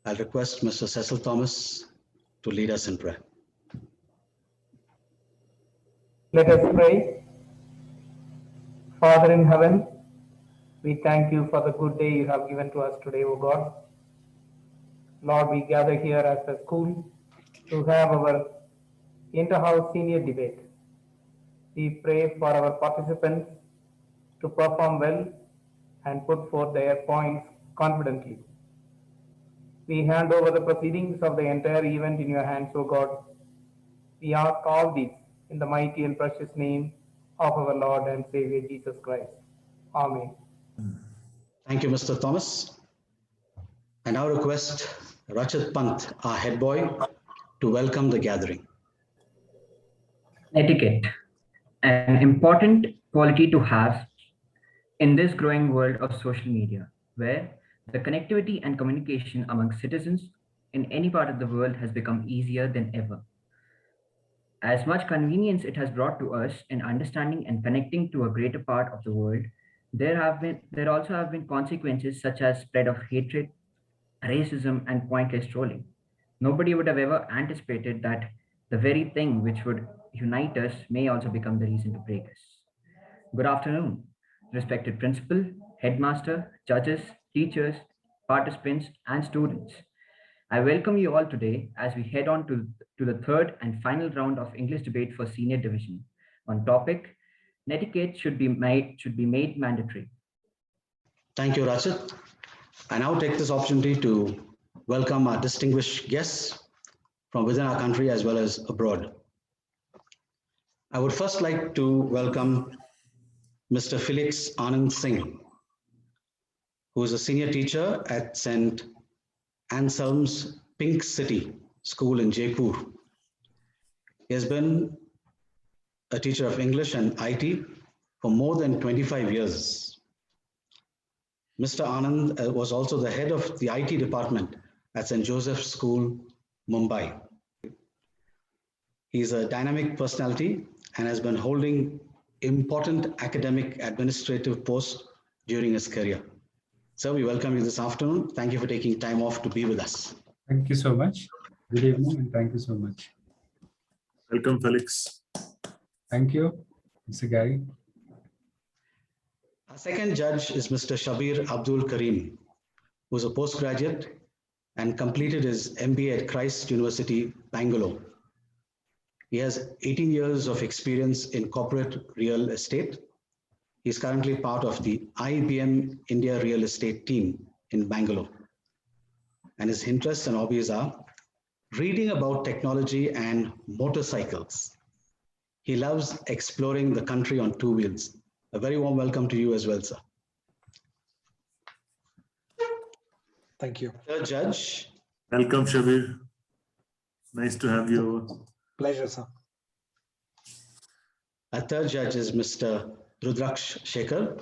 I'll request Mr. Cecil Thomas to lead us in prayer. Let us pray. Father in heaven, we thank you for the good day you have given to us today, O God. Lord, we gather here as a school to have our inter-house senior debate. We pray for our participants to perform well and put forth their points confidently. We hand over the proceedings of the entire event in your hands, O God. We ask all these in the mighty and precious name of our Lord and Savior Jesus Christ. Amen. Thank you, Mr. Thomas. I now request Rachit Pant, our head boy, to welcome the gathering. Etiquette, an important quality to have in this growing world of social media, where the connectivity and communication among citizens in any part of the world has become easier than ever. As much convenience it has brought to us in understanding and connecting to a greater part of the world, there also have been consequences such as spread of hatred, racism, and pointless trolling. Nobody would have ever anticipated that the very thing which would unite us may also become the reason to break us. Good afternoon, respected principal, headmaster, judges, teachers, participants, and students. I welcome you all today as we head on to the third and final round of English debate for senior division on topic netiquette should be made mandatory. Thank you, Rachit. I now take this opportunity to welcome our distinguished guests from within our country as well as abroad. I would first like to welcome Mr. Felix Anand Singh, who is a senior teacher at St. Anselm's Pink City School in Jaipur. He has been a teacher of English and IT for more than 25 years. Mr. Anand was also the head of the IT department at St. Joseph's School, Mumbai. He is a dynamic personality and has been holding important academic administrative posts during his career. Sir, we welcome you this afternoon. Thank you for taking time off to be with us. Thank you so much. Good evening and thank you so much. Welcome, Felix. Thank you, Mr. Gary. Our second judge is Mr. Shabeer Abdul Karim, who is a postgraduate and completed his MBA at Christ University, Bangalore. He has 18 years of experience in corporate real estate. He is currently part of the IBM India real estate team in Bangalore. And his interests and hobbies are reading about technology and motorcycles. He loves exploring the country on two wheels. A very warm welcome to you as well, sir. Thank you. Third judge. Welcome, Shabeer. Nice to have you. Pleasure, sir. Our third judge is Mr. Rudraksh,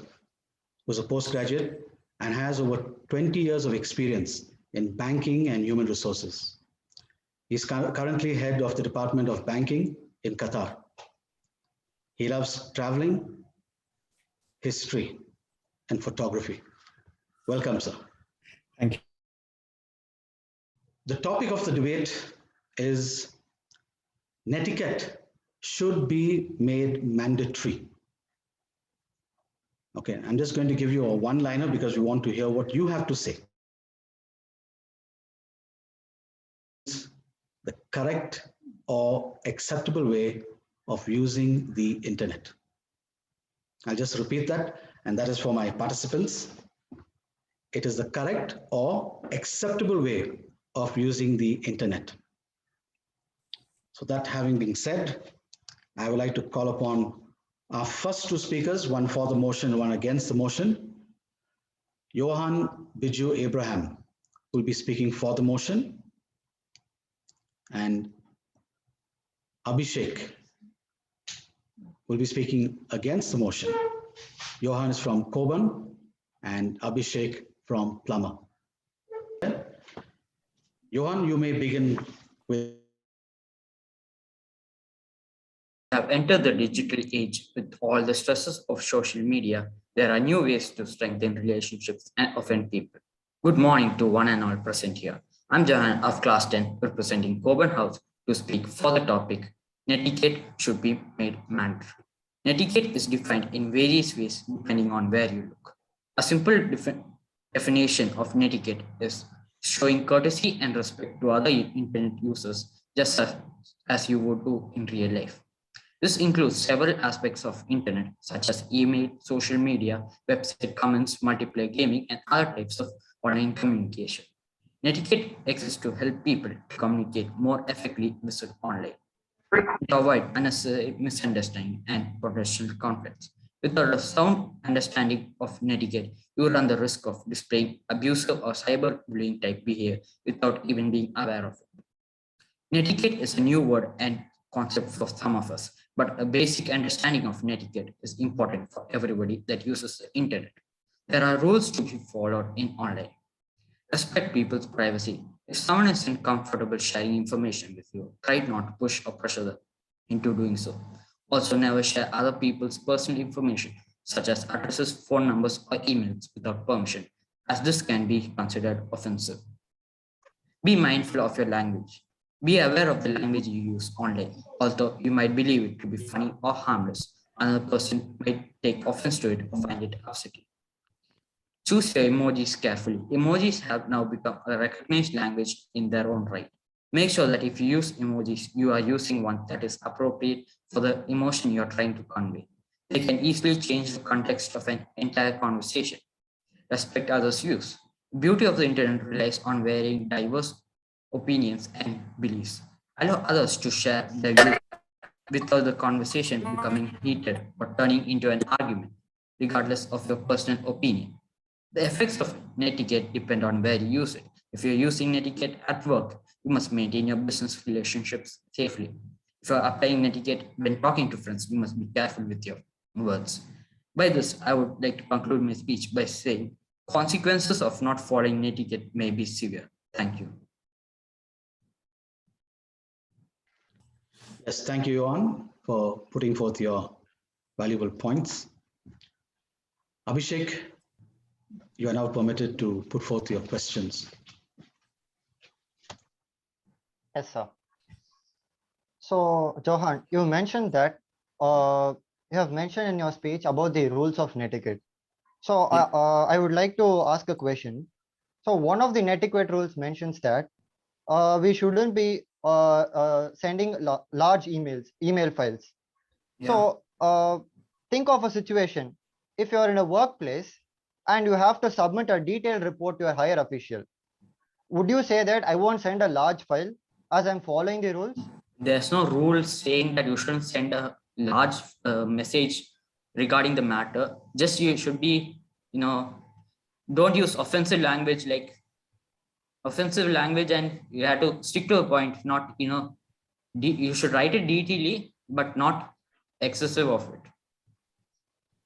who's a postgraduate and has over 20 years of experience in banking and human resources. He's currently head of the Department of Banking in Qatar. He loves traveling, history, and photography. Welcome, sir. Thank you. The topic of the debate is netiquette should be made mandatory. Okay, I'm just going to give you a one-liner because we want to hear what you have to say. The correct or acceptable way of using the internet. I'll just repeat that, and that is for my participants. It is the correct or acceptable way of using the internet. So that having been said, I would like to call upon our first two speakers, one for the motion, one against the motion. Johan Biju Abraham will be speaking for the motion, and Abhishek will be speaking against the motion. Johan is from Coburn and Abhishek from Plummer. Johan, you may begin with. Have entered the digital age with all the stresses of social media. There are new ways to strengthen relationships and offend people. Good morning to one and all present here. I'm Jahan of class 10 representing Coburn House to speak for the topic Netiquette should be made mandatory. Netiquette is defined in various ways depending on where you look. A simple definition of netiquette is showing courtesy and respect to other internet users just as you would do in real life. This includes several aspects of internet such as email, social media, website comments, multiplayer gaming, and other types of online communication. Netiquette exists to help people to communicate more effectively with online, to avoid unnecessary misunderstanding and potential conflicts. Without a sound understanding of netiquette, you run the risk of displaying abusive or cyberbullying type behavior without even being aware of it. Netiquette is a new word and concept for some of us, but a basic understanding of netiquette is important for everybody that uses the internet. There are rules to be followed in online. Respect people's privacy. If someone is uncomfortable sharing information with you, try not to push or pressure them into doing so. Also, never share other people's personal information, such as addresses, phone numbers, or emails without permission, as this can be considered offensive. Be mindful of your language. Be aware of the language you use online. Although you might believe it to be funny or harmless, another person might take offense to it or find it upsetting. Choose your emojis carefully. Emojis have now become a recognized language in their own right. Make sure that if you use emojis, you are using one that is appropriate for the emotion you are trying to convey. They can easily change the context of an entire conversation. Respect others' views. The beauty of the internet relies on varying diverse opinions and beliefs. Allow others to share their views without the conversation becoming heated or turning into an argument, regardless of your personal opinion. The effects of netiquette depend on where you use it. If you're using netiquette at work, you must maintain your business relationships safely. If you're applying netiquette when talking to friends, you must be careful with your words. By this, I would like to conclude my speech by saying consequences of not following netiquette may be severe. Thank you. Yes, thank you, Johan, for putting forth your valuable points. Abhishek, you are now permitted to put forth your questions. Yes, sir. So, Johan, you mentioned that you have mentioned in your speech about the rules of netiquette. So, I would like to ask a question. So, one of the netiquette rules mentions that we shouldn't be sending large email files. Yeah. So, think of a situation. If you are in a workplace and you have to submit a detailed report to a higher official, would you say that I won't send a large file as I'm following the rules? There's no rule saying that you shouldn't send a large message regarding the matter. Just you should be, don't use offensive language and you have to stick to a point, not, you should write it detailedly, but not excessive of it.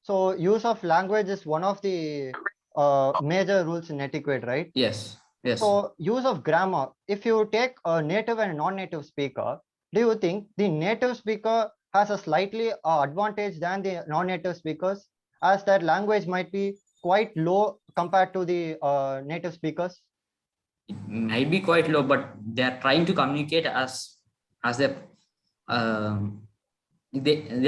So use of language is one of the major rules in etiquette, right? Yes. Yes. So use of grammar. If you take a native and non-native speaker, do you think the native speaker has a slightly advantage than the non-native speakers, as that language might be quite low compared to the native speakers? It might be quite low, but they are trying to communicate as they are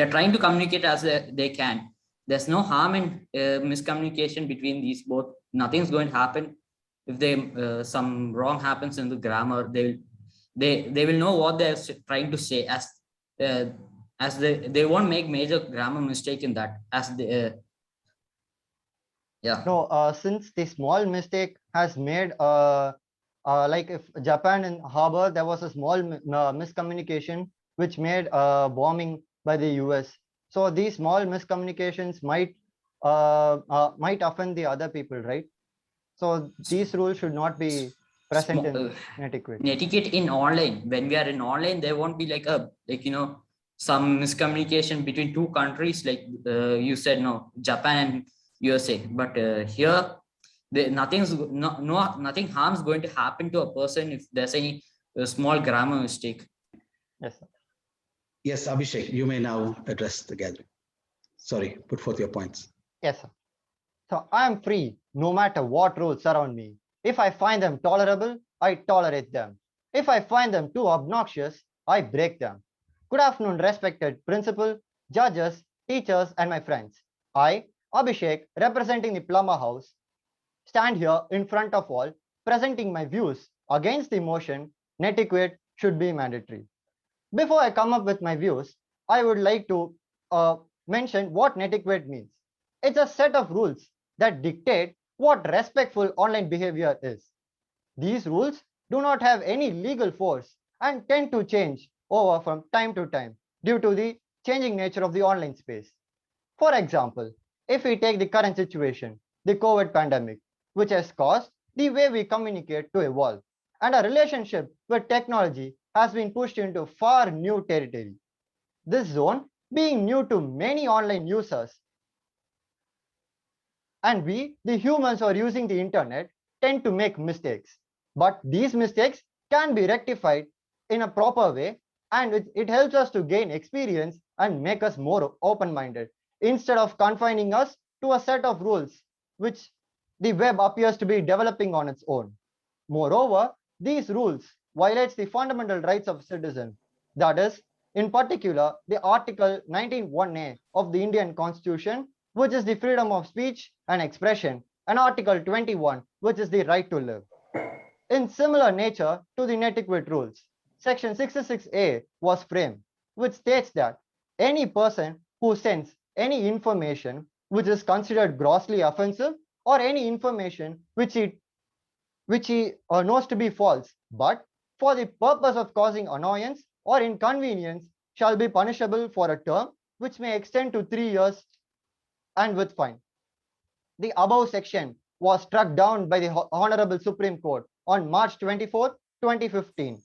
trying to communicate as they can. There's no harm in miscommunication between these both. Nothing's going to happen if they some wrong happens in the grammar. They will know what they're trying to say, as they won't make major grammar mistake in that, as they yeah. No, since the small mistake has made like if Japan in harbor, there was a small miscommunication which made bombing by the US. So these small miscommunications might offend the other people, right? So these rules should not be present in netiquette. Netiquette in online, when we are in online, there won't be some miscommunication between two countries, like you said, no, Japan and USA. But here, nothing harm's going to happen to a person if there's any small grammar mistake. Yes, sir. Yes, Abhishek, you may now address the gathering. Sorry, put forth your points. Yes, sir. So I am free no matter what rules surround me. If I find them tolerable, I tolerate them. If I find them too obnoxious, I break them. Good afternoon, respected principal, judges, teachers, and my friends. I, Abhishek, representing the Plumber House, stand here in front of all, presenting my views against the motion netiquette should be mandatory. Before I come up with my views, I would like to mention what netiquette means. It's a set of rules that dictate what respectful online behavior is. These rules do not have any legal force and tend to change over from time to time due to the changing nature of the online space. For example, if we take the current situation, the COVID pandemic, which has caused the way we communicate to evolve, and our relationship with technology has been pushed into far new territory. This zone being new to many online users, and we, the humans who are using the internet, tend to make mistakes. But these mistakes can be rectified in a proper way, and it helps us to gain experience and make us more open-minded instead of confining us to a set of rules which the web appears to be developing on its own. Moreover, these rules violates the fundamental rights of citizens. That is, in particular, the Article 19(1)(a) of the Indian Constitution, which is the freedom of speech and expression, and Article 21, which is the right to live. In similar nature to the netiquette rules, Section 66A was framed, which states that any person who sends any information which is considered grossly offensive or any information which he knows to be false, but for the purpose of causing annoyance or inconvenience, shall be punishable for a term which may extend to 3 years and with fine. The above section was struck down by the Honorable Supreme Court on March 24, 2015,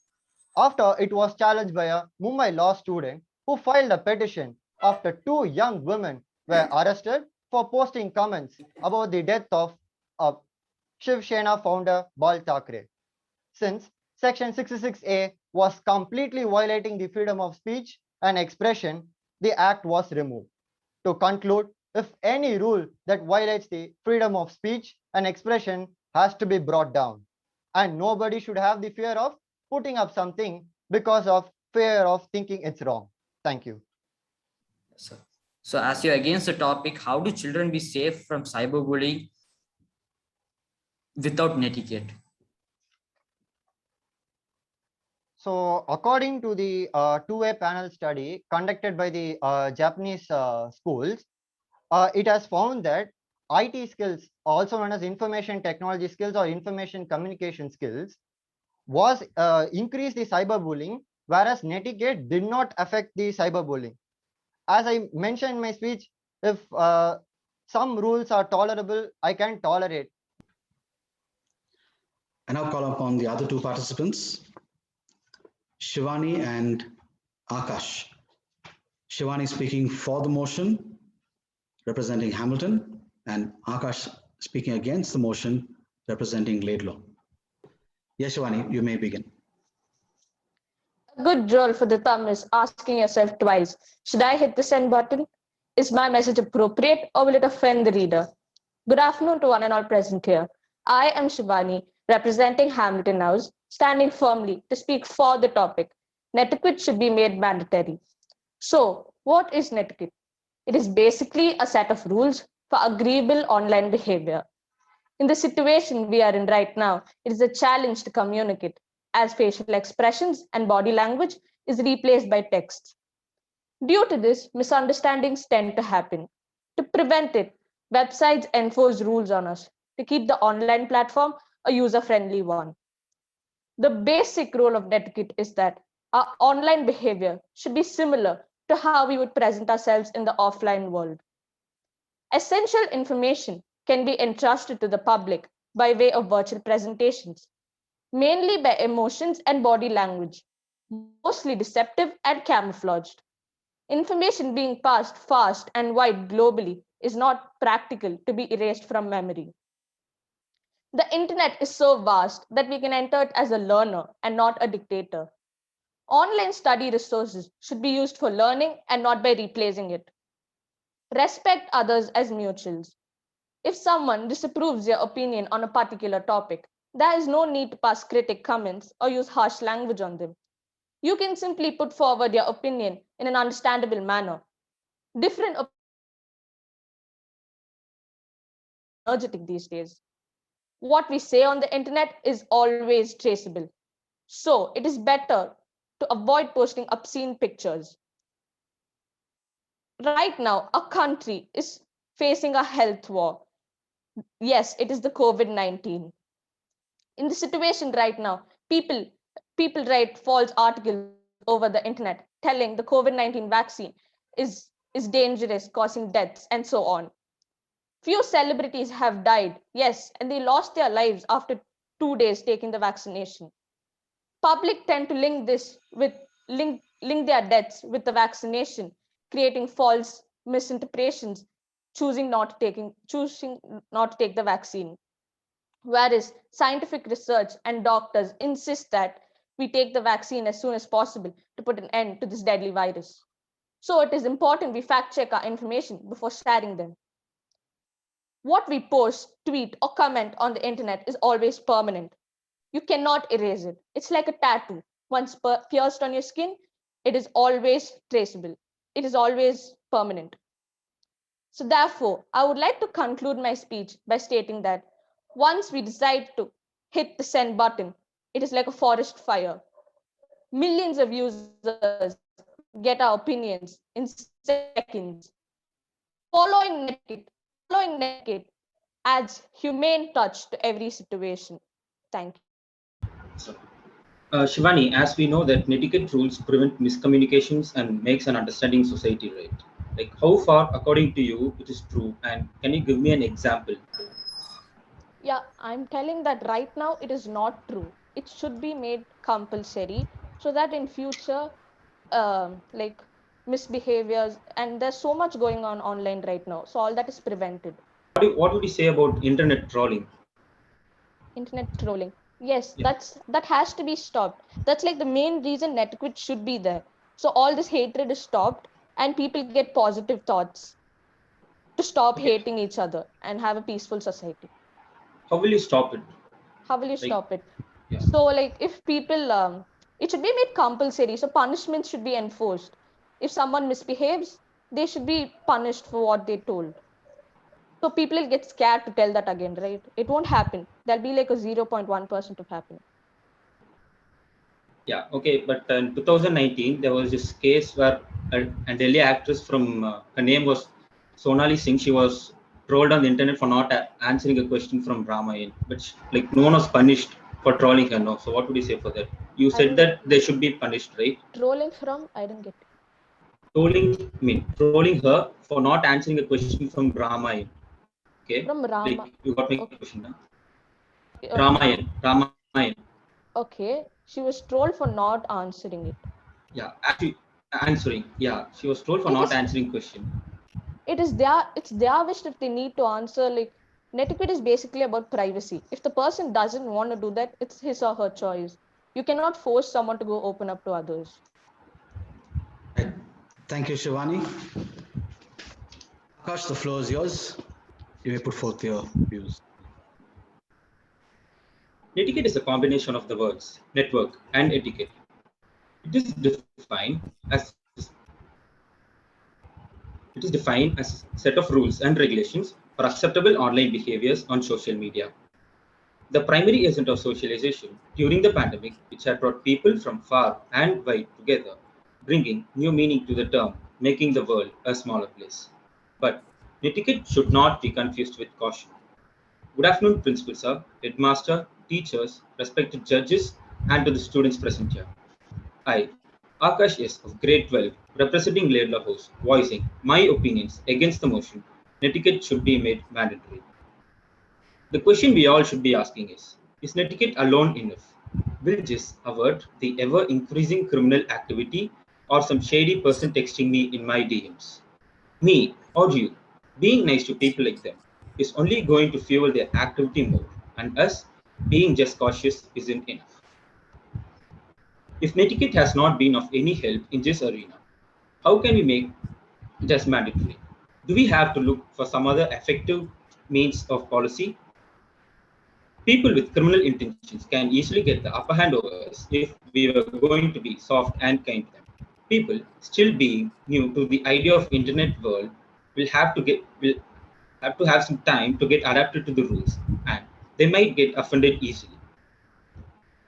after it was challenged by a Mumbai law student who filed a petition after two young women were arrested for posting comments about the death of Shiv Sena founder Bal Thackeray. Since Section 66A was completely violating the freedom of speech and expression, the act was removed. To conclude, if any rule that violates the freedom of speech and expression has to be brought down, and nobody should have the fear of putting up something because of fear of thinking it's wrong. Thank you. So as you're against the topic, how do children be safe from cyberbullying without netiquette? So according to the two-way panel study conducted by the Japanese schools, it has found that IT skills, also known as information technology skills or information communication skills, was increased the cyberbullying, whereas netiquette did not affect the cyberbullying. As I mentioned in my speech, if some rules are tolerable, I can tolerate. I now call upon the other two participants, Shivani and Akash. Shivani speaking for the motion, representing Hamilton, and Akash speaking against the motion, representing Laidlaw. Yes, Shivani, you may begin. A good role for the thumb is asking yourself twice, should I hit the send button? Is my message appropriate or will it offend the reader? Good afternoon to one and all present here. I am Shivani, representing Hamilton House, standing firmly to speak for the topic. Netiquette should be made mandatory. So, what is netiquette? It is basically a set of rules for agreeable online behavior. In the situation we are in right now, it is a challenge to communicate, as facial expressions and body language is replaced by text. Due to this, misunderstandings tend to happen. To prevent it, websites enforce rules on us to keep the online platform a user-friendly one. The basic role of netiquette is that our online behavior should be similar to how we would present ourselves in the offline world. Essential information can be entrusted to the public by way of virtual presentations, mainly by emotions and body language, mostly deceptive and camouflaged. Information being passed fast and wide globally is not practical to be erased from memory. The internet is so vast that we can enter it as a learner and not a dictator. Online study resources should be used for learning and not by replacing it. Respect others as mutuals. If someone disapproves your opinion on a particular topic, There is no need to pass critic comments or use harsh language on them. You can simply put forward your opinion in an understandable manner. Different energetic these days. What we say on the internet is always traceable. So it is better to avoid posting obscene pictures. Right now, our country is facing a health war. Yes, it is the COVID-19. In the situation right now, people write false articles over the internet telling the COVID-19 vaccine is, is dangerous, causing deaths, and so on. Few celebrities have died, yes, and they lost their lives after 2 days taking the vaccination. Public tend to link their deaths with the vaccination, creating false misinterpretations, choosing not to take the vaccine. Whereas scientific research and doctors insist that we take the vaccine as soon as possible to put an end to this deadly virus. So it is important we fact check our information before sharing them. What we post, tweet, or comment on the internet is always permanent. You cannot erase it. It's like a tattoo. Once pierced on your skin, it is always traceable. It is always permanent. So, therefore, I would like to conclude my speech by stating that once we decide to hit the send button, it is like a forest fire. Millions of users get our opinions in seconds. Following netiquette adds humane touch to every situation. Thank you. Shivani, as we know that netiquette rules prevent miscommunications and makes an understanding society, right? Like how far, according to you, it is true, and can you give me an example? Yeah, I'm telling that right now it is not true. It should be made compulsory so that in future, like misbehaviors, and there's so much going on online right now. So all that is prevented. What would you say about internet trolling? Internet trolling. Yes, Yeah. that has to be stopped. That's like the main reason netiquette should be there. So all this hatred is stopped and people get positive thoughts to stop Okay. hating each other and have a peaceful society. How will you stop it? How will you Like, stop it? yeah. So like if people it should be made compulsory, so punishments should be enforced. If someone misbehaves, they should be punished for what they told. So people will get scared to tell that again, right? It won't happen. There'll be like a 0.1% of happening. Yeah, okay, but in 2019, there was this case where a Delhi actress from, her name was Sonali Singh, she was trolled on the internet for not answering a question from Ramayan, but like no one was punished for trolling her, no. So what would you say for that? You I said didn't that they should be punished, right? trolling from, I didn't get it. Trolling her for not answering a question from Ramayan. Okay, From like Rama. you got my Okay. question now. Uh, Ramayan. okay. She was trolled for not answering it. Yeah, actually answering. Yeah, she was told for It not is answering question. it's their wish if they need to answer. Like netiquette is basically about privacy. If the person doesn't want to do that, it's his or her choice. You cannot force someone to go open up to others. Right. Thank you, Shivani. Akash, the floor is yours. You may put forth your views. Netiquette is a combination of the words network and etiquette. It is defined as a set of rules and regulations for acceptable online behaviors on social media. The primary agent of socialization during the pandemic, which had brought people from far and wide together, bringing new meaning to the term, making the world a smaller place. But etiquette should not be confused with caution. Good afternoon, Principal Sir, Headmaster, teachers, respected judges, and to the students present here. I, Akash S. of grade 12, representing Laidlaw House, voicing my opinions against the motion, netiquette should be made mandatory. The question we all should be asking is netiquette alone enough? Will this avert the ever increasing criminal activity or some shady person texting me in my DMs? Me or you, being nice to people like them is only going to fuel their activity more, and us being just cautious isn't enough. If netiquette has not been of any help in this arena, how can we make it as mandatory? Do we have to look for some other effective means of policy? People with criminal intentions can easily get the upper hand over us if we were going to be soft and kind to them. People still being new to the idea of internet world will have to have some time to get adapted to the rules, and they might get offended easily.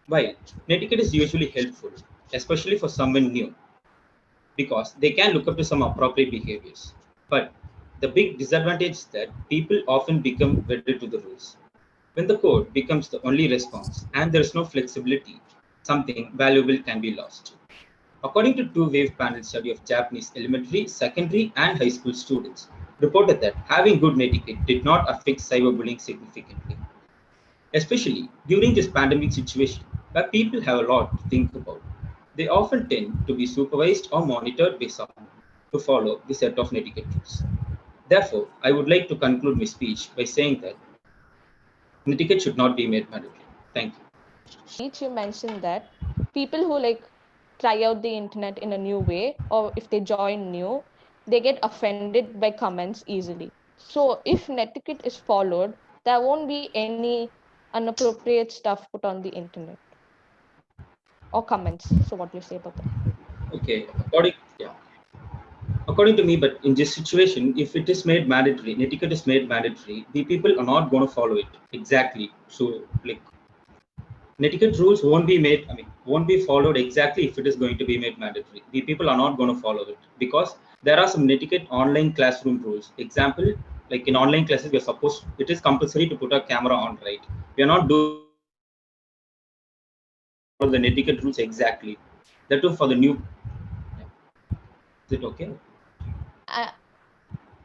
While netiquette is usually helpful, especially for someone new, because they can look up to some appropriate behaviors. But the big disadvantage is that people often become wedded to the rules. When the code becomes the only response and there is no flexibility, something valuable can be lost. According to two-wave panel study of Japanese elementary, secondary, and high school students, reported that having good etiquette did not affect cyberbullying significantly, especially during this pandemic situation where people have a lot to think about. They often tend to be supervised or monitored by someone to follow the set of etiquette rules. Therefore, I would like to conclude my speech by saying that etiquette should not be made mandatory. Thank you. Each you mentioned that people who try out the internet in a new way, or if they join new, they get offended by comments easily. So if netiquette is followed, there won't be any inappropriate stuff put on the internet or comments. So what do you say about that? Okay, according to me, but in this situation, if it is made mandatory, etiquette is made mandatory, the people are not going to follow it exactly. So like etiquette rules won't be made, won't be followed exactly if it is going to be made mandatory. The people are not going to follow it because there are some etiquette online classroom rules. Example, like in online classes, we are supposed, it is compulsory to put a camera on, right? We are not doing the etiquette rules exactly. That too for the new. Is it okay?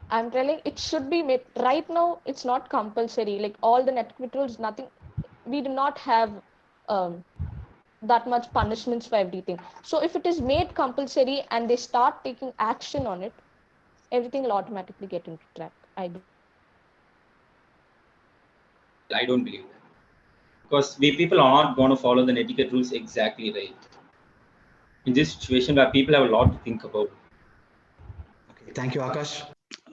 I'm telling it should be made right now. It's not compulsory. Like all the netiquette rules, nothing. We do not have that much punishments for everything. So if it is made compulsory and they start taking action on it, everything will automatically get into track. I don't believe that because we people are not going to follow the etiquette rules exactly right. In this situation where people have a lot to think about. Okay, thank you, Akash.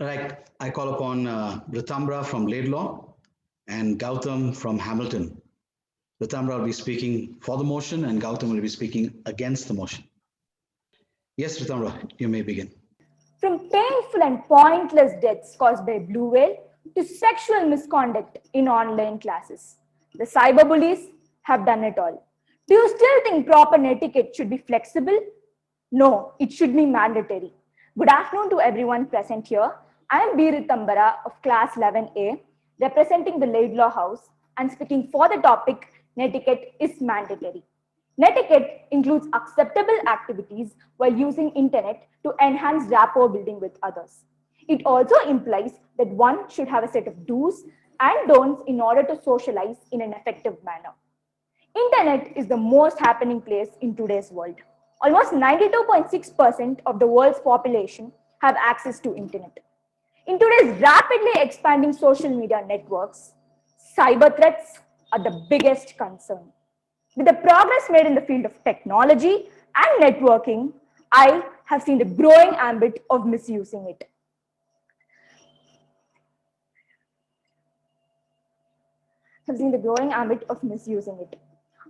Right, I call upon Ritambra from Laidlaw and Gautam from Hamilton. Ritambra will be speaking for the motion and Gautam will be speaking against the motion. Yes, Ritambra, you may begin. From painful and pointless deaths caused by blue whale to sexual misconduct in online classes, the cyberbullies have done it all. Do you still think proper etiquette should be flexible? No, it should be mandatory. Good afternoon to everyone present here. I am B. Ritambara of class 11A, representing the Laidlaw House and speaking for the topic, netiquette is mandatory. Netiquette includes acceptable activities while using internet to enhance rapport building with others. It also implies that one should have a set of do's and don'ts in order to socialize in an effective manner. Internet is the most happening place in today's world. Almost 92.6% of the world's population have access to internet. In today's rapidly expanding social media networks, cyber threats are the biggest concern. With the progress made in the field of technology and networking, I have seen the growing ambit of misusing it.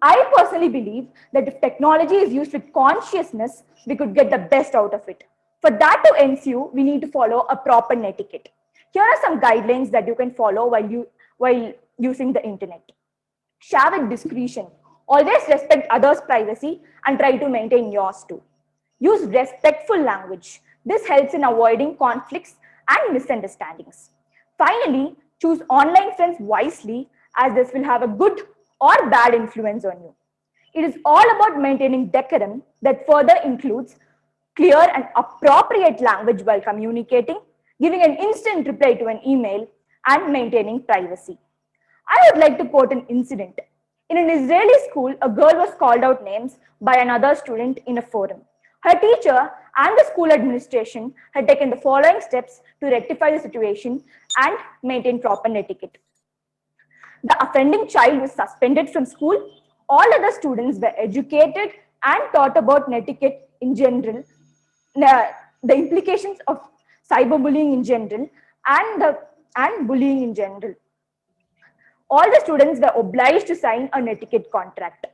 I personally believe that if technology is used with consciousness, we could get the best out of it. For that to ensue, we need to follow a proper netiquette. Here are some guidelines that you can follow while using the internet. Share with discretion. Always respect others' privacy and try to maintain yours too. Use respectful language. This helps in avoiding conflicts and misunderstandings. Finally, choose online friends wisely as this will have a good or bad influence on you. It is all about maintaining decorum that further includes clear and appropriate language while communicating, giving an instant reply to an email, and maintaining privacy. I would like to quote an incident. In an Israeli school, a girl was called out names by another student in a forum. Her teacher and the school administration had taken the following steps to rectify the situation and maintain proper etiquette. The offending child was suspended from school. All other students were educated and taught about etiquette in general, the implications of cyberbullying in general, and bullying in general. All the students were obliged to sign a netiquette contract.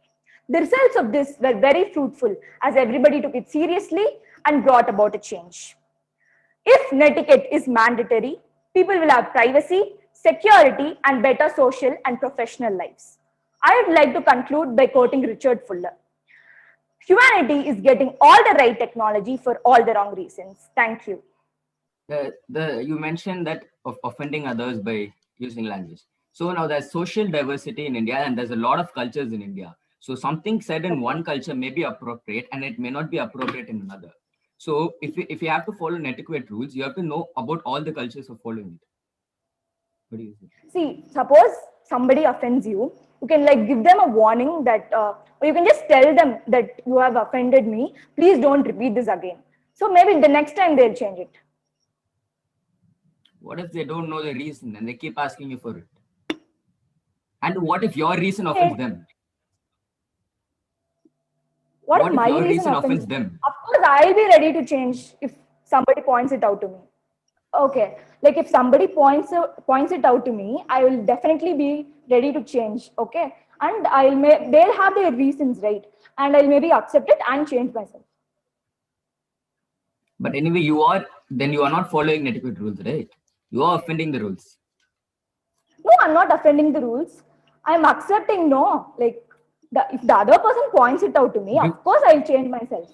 The results of this were very fruitful as everybody took it seriously and brought about a change. If netiquette is mandatory, people will have privacy, security, and better social and professional lives. I would like to conclude by quoting Richard Fuller. Humanity is getting all the right technology for all the wrong reasons. Thank you. You mentioned that of offending others by using language. So now there's social diversity in India and there's a lot of cultures in India. So something said in one culture may be appropriate and it may not be appropriate in another. So if you have to follow etiquette rules, you have to know about all the cultures of following it. What do you think? See, suppose somebody offends you, you can like give them a warning that, or you can just tell them that you have offended me. Please don't repeat this again. So maybe the next time they'll change it. What if they don't know the reason and they keep asking you for it? And what if your reason offends them? What What if if my your reason offends them? Of course, I'll be ready to change if somebody points it out to me. Okay, like if somebody points it out to me, I will definitely be ready to change. Okay, and they'll have their reasons, right? And I'll maybe accept it and change myself. But anyway, you are not following etiquette rules, right? You are offending the rules. No, I'm not offending the rules. I'm accepting no. Like if the other person points it out to me, of course I'll change myself.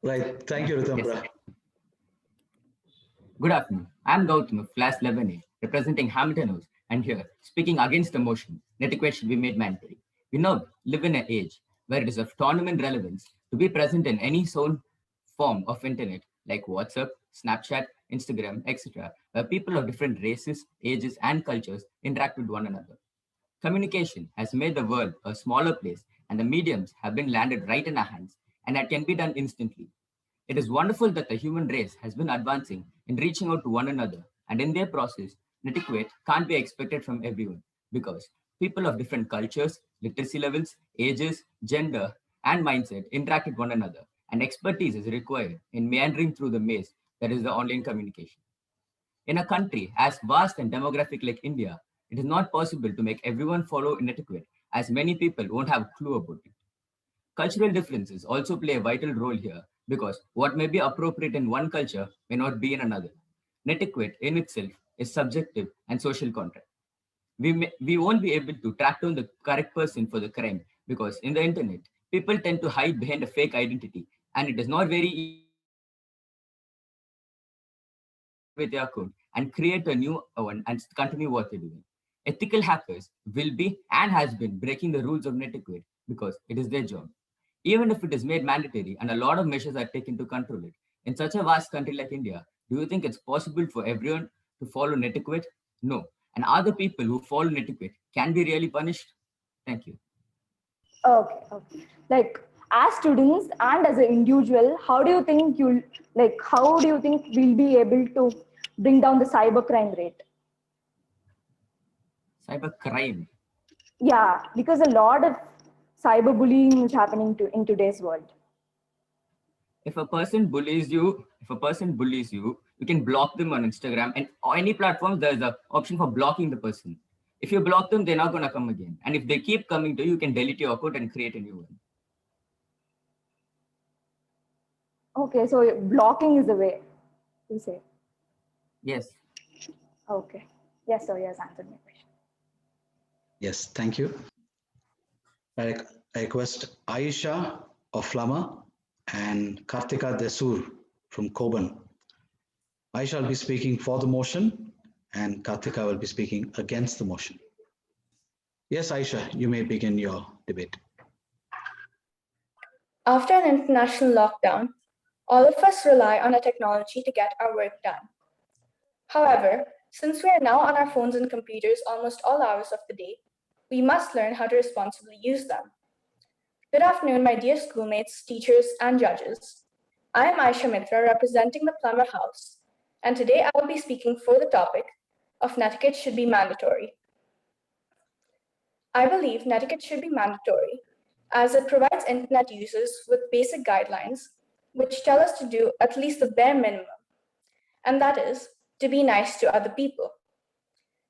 Right. Thank you, Rudraksh. Yes. Good afternoon. I'm Gautam of Class 11A, representing Hamilton House, and here, speaking against the motion, etiquette should be made mandatory. We now live in an age where it is of tournament relevance to be present in any form of internet like WhatsApp, Snapchat, Instagram, etc., where people of different races, ages, and cultures interact with one another. Communication has made the world a smaller place, and the mediums have been landed right in our hands, and that can be done instantly. It is wonderful that the human race has been advancing in reaching out to one another, and in their process, etiquette can't be expected from everyone because people of different cultures, literacy levels, ages, gender, and mindset interact with one another, and expertise is required in meandering through the maze that is the online communication. In a country as vast and demographic like India, it is not possible to make everyone follow etiquette, as many people won't have a clue about it. Cultural differences also play a vital role here because what may be appropriate in one culture may not be in another. Etiquette in itself is subjective and social contract. We won't be able to track down the correct person for the crime because in the internet, people tend to hide behind a fake identity and it is not very easy with their code and create a new one and continue what they're doing. Ethical hackers will be and has been breaking the rules of etiquette because it is their job. Even if it is made mandatory and a lot of measures are taken to control it, in such a vast country like India, do you think it's possible for everyone to follow etiquette? No. And other people who follow etiquette can be really punished? Thank you. Okay. Like as students and as an individual, how do you think we'll be able to bring down the cybercrime rate? Cybercrime? Yeah, because a lot of cyberbullying is happening in today's world. If a person bullies you, you can block them on Instagram and on any platform, there's an option for blocking the person. If you block them, they're not going to come again. And if they keep coming to you, you can delete your account and create a new one. Okay, so blocking is the way, you say? Yes. Okay. Yes, sir, yes, answered my question. Yes, thank you. I request Aisha of Flama and Kartika Desur from Koban. Aisha will be speaking for the motion and Kartika will be speaking against the motion. Yes, Aisha, you may begin your debate. After an international lockdown, all of us rely on our technology to get our work done. However, since we are now on our phones and computers almost all hours of the day, we must learn how to responsibly use them. Good afternoon, my dear schoolmates, teachers, and judges. I am Aisha Mitra, representing the Plummer House, and today I will be speaking for the topic of netiquette should be mandatory. I believe netiquette should be mandatory as it provides internet users with basic guidelines which tell us to do at least the bare minimum, and that is to be nice to other people.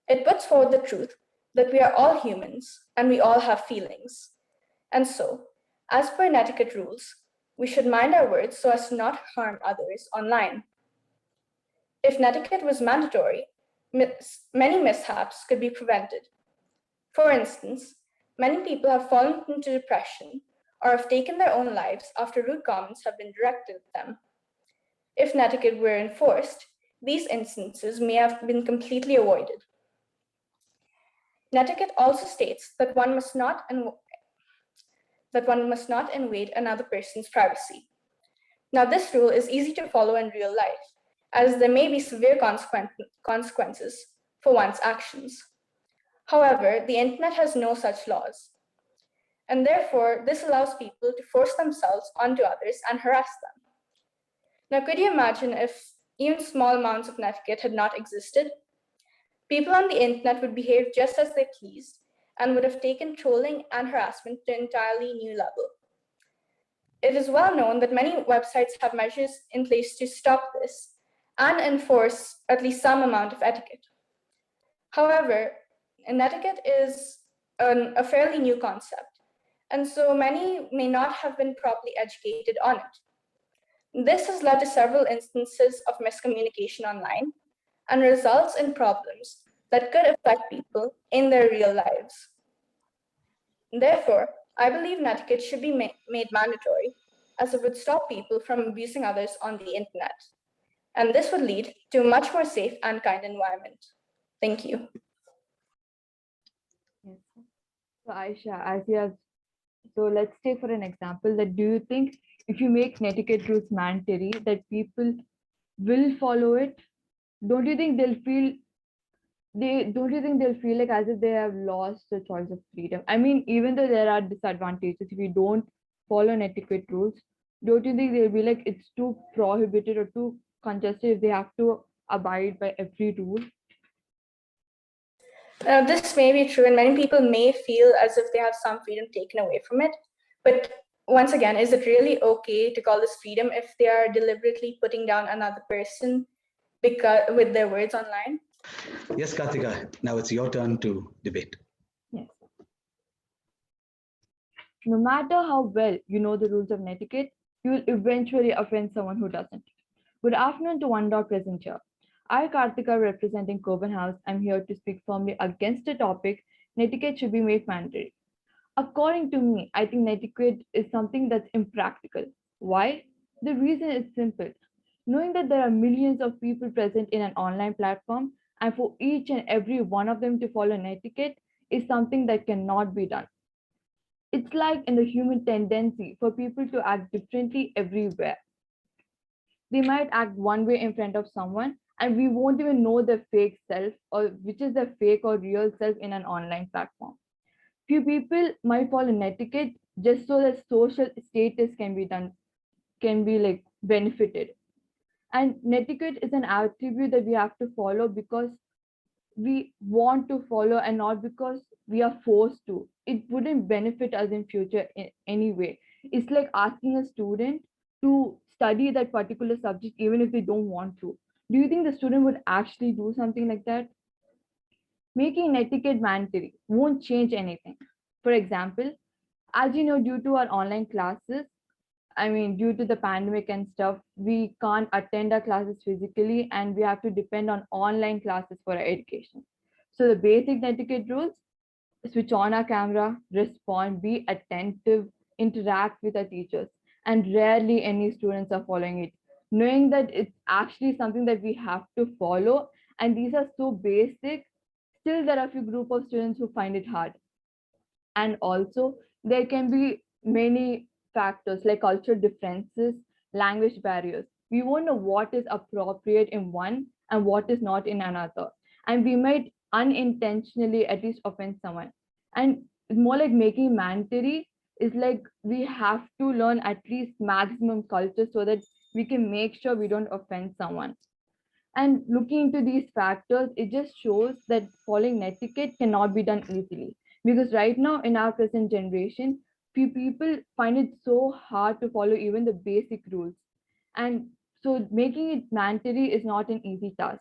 It puts forward the truth that we are all humans and we all have feelings. And so, as per netiquette rules, we should mind our words so as to not harm others online. If netiquette was mandatory, many mishaps could be prevented. For instance, many people have fallen into depression or have taken their own lives after rude comments have been directed at them. If netiquette were enforced, these instances may have been completely avoided. Netiquette also states that one must not invade another person's privacy. Now, this rule is easy to follow in real life, as there may be severe consequences for one's actions. However, the internet has no such laws, and therefore this allows people to force themselves onto others and harass them. Now, could you imagine if even small amounts of netiquette had not existed? People on the internet would behave just as they pleased and would have taken trolling and harassment to an entirely new level. It is well known that many websites have measures in place to stop this and enforce at least some amount of etiquette. However, netiquette is a fairly new concept, and so many may not have been properly educated on it. This has led to several instances of miscommunication online and results in problems that could affect people in their real lives. Therefore, I believe netiquette should be made mandatory, as it would stop people from abusing others on the internet. And this would lead to a much more safe and kind environment. Thank you. Yes. So Aisha, as you have, so let's take for an example that do you think if you make netiquette rules mandatory that people will follow it? Don't you think they'll feel like as if they have lost the choice of freedom? I mean, even though there are disadvantages if you don't follow netiquette rules, don't you think they'll be like it's too prohibited or too congested if they have to abide by every rule? This may be true, and many people may feel as if they have some freedom taken away from it. But once again, is it really okay to call this freedom if they are deliberately putting down another person with their words online? Yes, Kartika, now it's your turn to debate. Yes. No matter how well you know the rules of netiquette, you will eventually offend someone who doesn't. Good afternoon to one dot present here. I, Kartika, representing Coburn House, am here to speak firmly against the topic netiquette should be made mandatory. According to me, I think netiquette is something that's impractical. Why? The reason is simple. Knowing that there are millions of people present in an online platform, and for each and every one of them to follow netiquette is something that cannot be done. It's like in the human tendency for people to act differently everywhere. They might act one way in front of someone, and we won't even know their fake self or which is their fake or real self in an online platform. Few people might follow netiquette just so that social status can be like benefited. And netiquette is an attribute that we have to follow because we want to follow and not because we are forced to. It wouldn't benefit us in future in any way. It's like asking a student to study that particular subject even if they don't want to. Do you think the student would actually do something like that? Making netiquette mandatory won't change anything. For example, as you know, due to our online classes, I mean, due to the pandemic and stuff, we can't attend our classes physically and we have to depend on online classes for our education. So the basic etiquette rules, switch on our camera, respond, be attentive, interact with our teachers, and rarely any students are following it. Knowing that it's actually something that we have to follow, and these are so basic, still there are a few group of students who find it hard. And also there can be many factors like cultural differences, language barriers. We won't know what is appropriate in one and what is not in another, and we might unintentionally at least offend someone. And it's more like making mandatory is like we have to learn at least maximum culture so that we can make sure we don't offend someone. And looking into these factors, it just shows that following etiquette cannot be done easily. Because right now, in our present generation, few people find it so hard to follow even the basic rules. And so making it mandatory is not an easy task.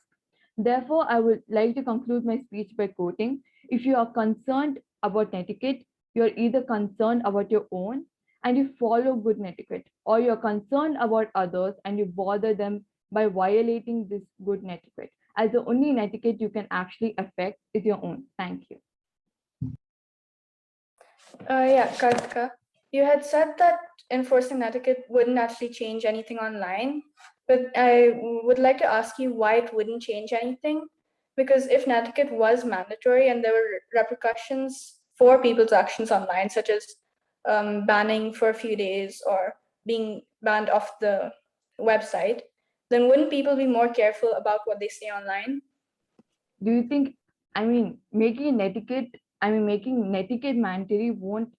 Therefore, I would like to conclude my speech by quoting, if you are concerned about netiquette, you're either concerned about your own and you follow good netiquette, or you're concerned about others and you bother them by violating this good netiquette, as the only netiquette you can actually affect is your own. Thank you. Yeah, Kartika, you had said that enforcing etiquette wouldn't actually change anything online, but I would like to ask you why it wouldn't change anything. Because if etiquette was mandatory and there were repercussions for people's actions online, such as banning for a few days or being banned off the website, then wouldn't people be more careful about what they say online? Do you think, making netiquette mandatory won't,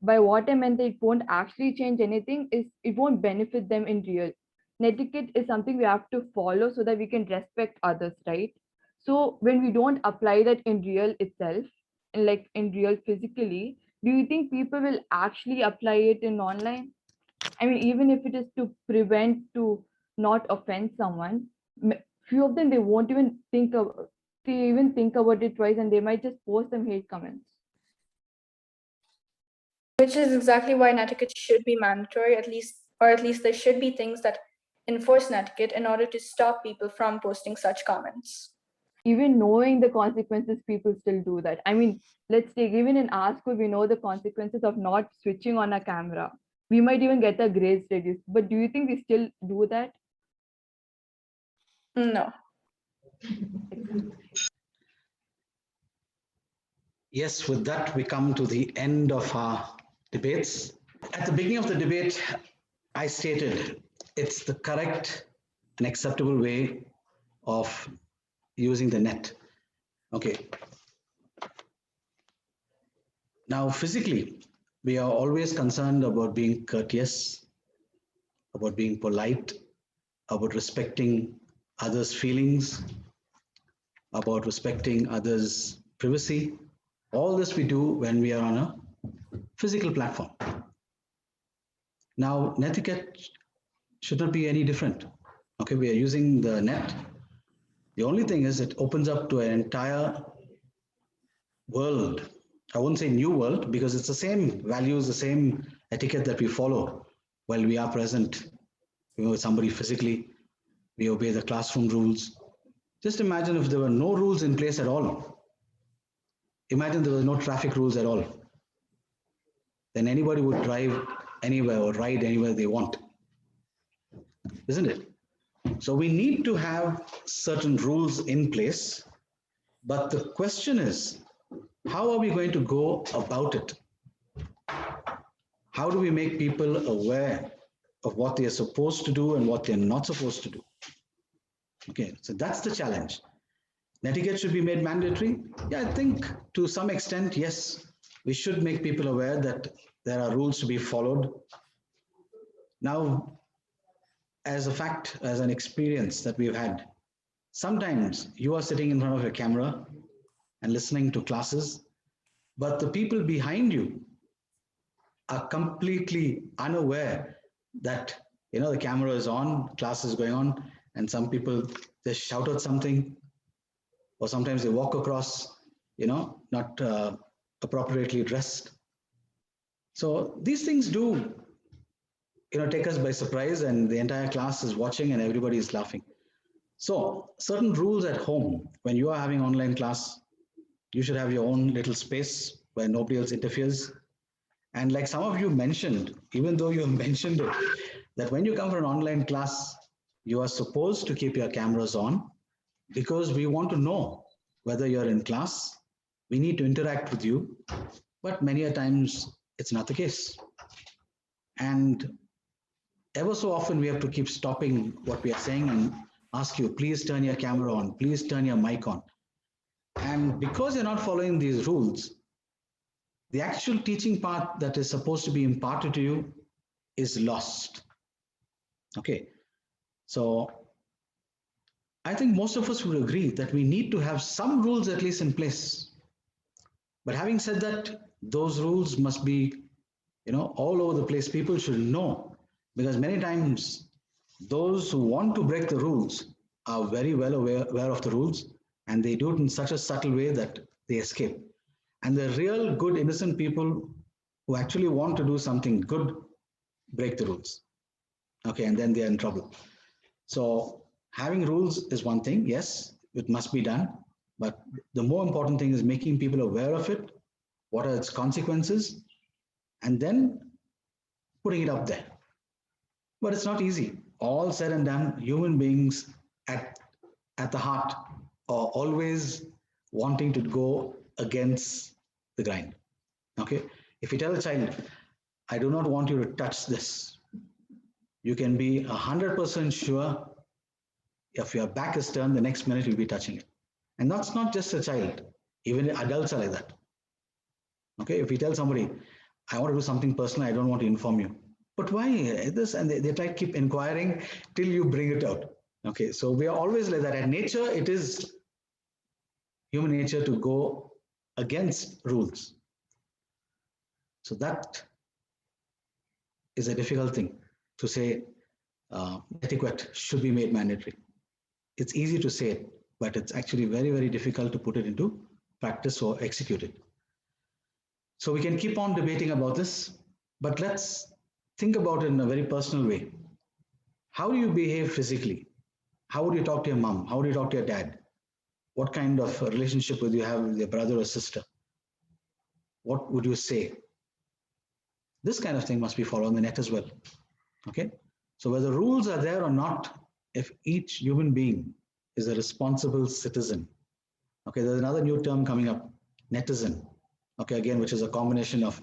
by what I meant that it won't actually change anything is it won't benefit them in real. Netiquette is something we have to follow so that we can respect others, right? So when we don't apply that in real itself, and like in real physically, do you think people will actually apply it in online? Even if it is to prevent to not offend someone, few of them they won't even think of they even think about it twice, and they might just post some hate comments. Which is exactly why etiquette should be mandatory, at least there should be things that enforce etiquette in order to stop people from posting such comments. Even knowing the consequences, people still do that. Let's take, even in our school, we know the consequences of not switching on a camera. We might even get our grades reduced, but do you think we still do that? No. Yes, with that, we come to the end of our debates. At the beginning of the debate, I stated it's the correct and acceptable way of using the net. Okay. Now, physically, we are always concerned about being courteous, about being polite, about respecting others' feelings, about respecting others' privacy. All this we do when we are on a physical platform. Now, netiquette should not be any different. Okay, we are using the net. The only thing is it opens up to an entire world. I won't say new world because it's the same values, the same etiquette that we follow while we are present, with somebody physically. We obey the classroom rules. Just imagine if there were no rules in place at all. Imagine there were no traffic rules at all. Then anybody would drive anywhere or ride anywhere they want, isn't it? So we need to have certain rules in place, but the question is, how are we going to go about it? How do we make people aware of what they are supposed to do and what they're not supposed to do? Okay, so that's the challenge. Netiquette should be made mandatory. Yeah, I think to some extent, yes, we should make people aware that there are rules to be followed. Now, as a fact, as an experience that we've had, sometimes you are sitting in front of a camera and listening to classes, but the people behind you are completely unaware that the camera is on, class is going on, and some people just shout out something, or sometimes they walk across, not appropriately dressed. So these things do, take us by surprise, and the entire class is watching and everybody is laughing. So certain rules at home, when you are having online class, you should have your own little space where nobody else interferes. And like some of you mentioned, even though you mentioned it, that when you come for an online class, you are supposed to keep your cameras on because we want to know whether you're in class. We need to interact with you, but many a times it's not the case. And ever so often we have to keep stopping what we are saying and ask you, please turn your camera on, please turn your mic on. And because you're not following these rules, the actual teaching part that is supposed to be imparted to you is lost. Okay, so I think most of us would agree that we need to have some rules at least in place. But having said that, those rules must be, all over the place. People should know, because many times those who want to break the rules are very well aware of the rules, and they do it in such a subtle way that they escape. And the real good, innocent people who actually want to do something good break the rules. Okay, and then they are in trouble. So having rules is one thing, yes, it must be done. But the more important thing is making people aware of it, what are its consequences, and then putting it up there. But it's not easy. All said and done, human beings at the heart are always wanting to go against the grind. Okay, if you tell a child, I do not want you to touch this, you can be 100% sure if your back is turned, the next minute you'll be touching it. And that's not just a child, even adults are like that. Okay, if you tell somebody, I want to do something personal, I don't want to inform you. But why this? And they try to keep inquiring till you bring it out. Okay, so we are always like that. At nature, it is human nature to go against rules. So that is a difficult thing to say. Etiquette should be made mandatory. It's easy to say it, but it's actually very, very difficult to put it into practice or execute it. So we can keep on debating about this, but let's think about it in a very personal way. How do you behave physically? How would you talk to your mom? How would you talk to your dad? What kind of relationship would you have with your brother or sister? What would you say? This kind of thing must be followed on the net as well. Okay, so whether rules are there or not, if each human being is a responsible citizen. Okay, there's another new term coming up, netizen. Okay, again, which is a combination of,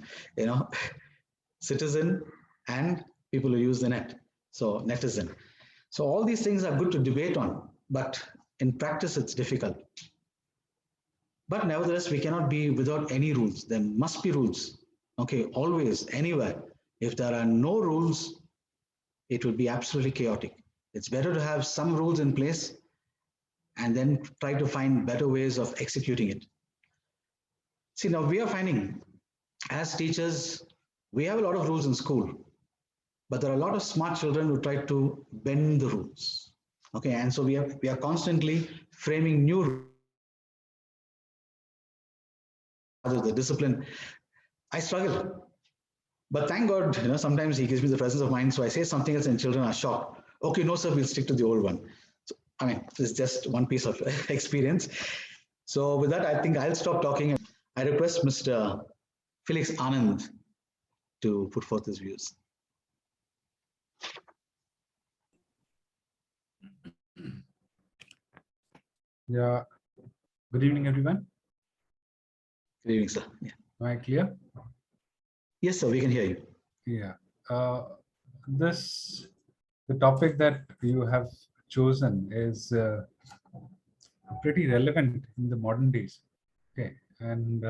citizen and people who use the net. So netizen. So all these things are good to debate on, but in practice, it's difficult. But nevertheless, we cannot be without any rules. There must be rules. Okay, always, anywhere. If there are no rules, it would be absolutely chaotic. It's better to have some rules in place and then try to find better ways of executing it. See, now we are finding, as teachers, we have a lot of rules in school, but there are a lot of smart children who try to bend the rules. Okay, and so we are constantly framing new rules. The discipline. I struggle, but thank God, sometimes he gives me the presence of mind. So I say something else and children are shocked. Okay, no, sir, we'll stick to the old one. So, I mean, this is just one piece of experience. So with that, I think I'll stop talking. I request Mr. Felix Anand to put forth his views. Yeah. Good evening, everyone. Good evening, sir. Yeah. Am I clear? Yes, sir, we can hear you. Yeah. The topic that you have chosen is pretty relevant in the modern days. Okay. And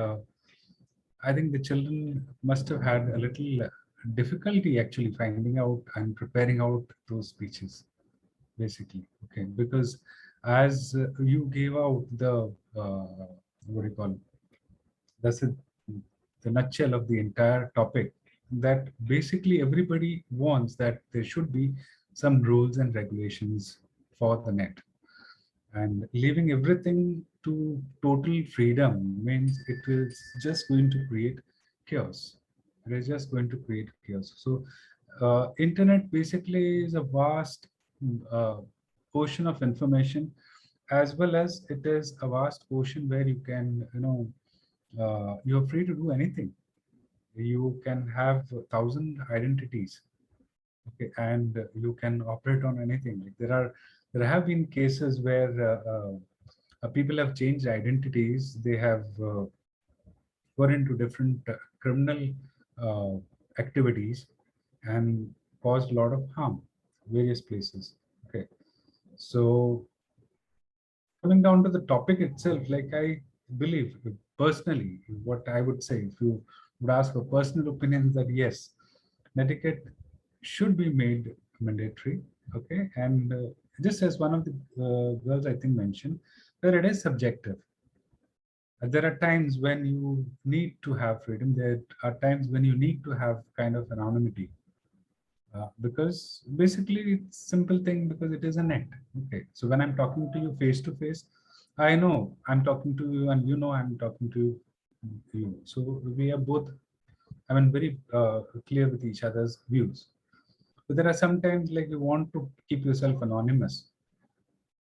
I think the children must have had a little difficulty actually finding out and preparing out those speeches, basically. Okay. Because as you gave out the, what do you call it? That's the nutshell of the entire topic, that basically everybody wants that there should be some rules and regulations for the net, and leaving everything to total freedom means it is just going to create chaos. It is just going to create chaos. So internet basically is a vast ocean of information, as well as it is a vast ocean where you can, you're free to do anything. You can have 1,000 identities, okay, and you can operate on anything. Like there have been cases where people have changed identities. They have gone into different criminal activities and caused a lot of harm various places. Okay, so coming down to the topic itself, like I believe personally, what I would say, if you would ask for personal opinions, that yes, netiquette should be made mandatory. Okay, and just as one of the girls I think mentioned, that it is subjective. There are times when you need to have freedom. There are times when you need to have kind of anonymity. because basically it's simple thing because it is a net. Okay, so when I'm talking to you face to face, I know I'm talking to you and you know I'm talking to you. So we are both, I mean, very clear with each other's views. But there are sometimes like you want to keep yourself anonymous.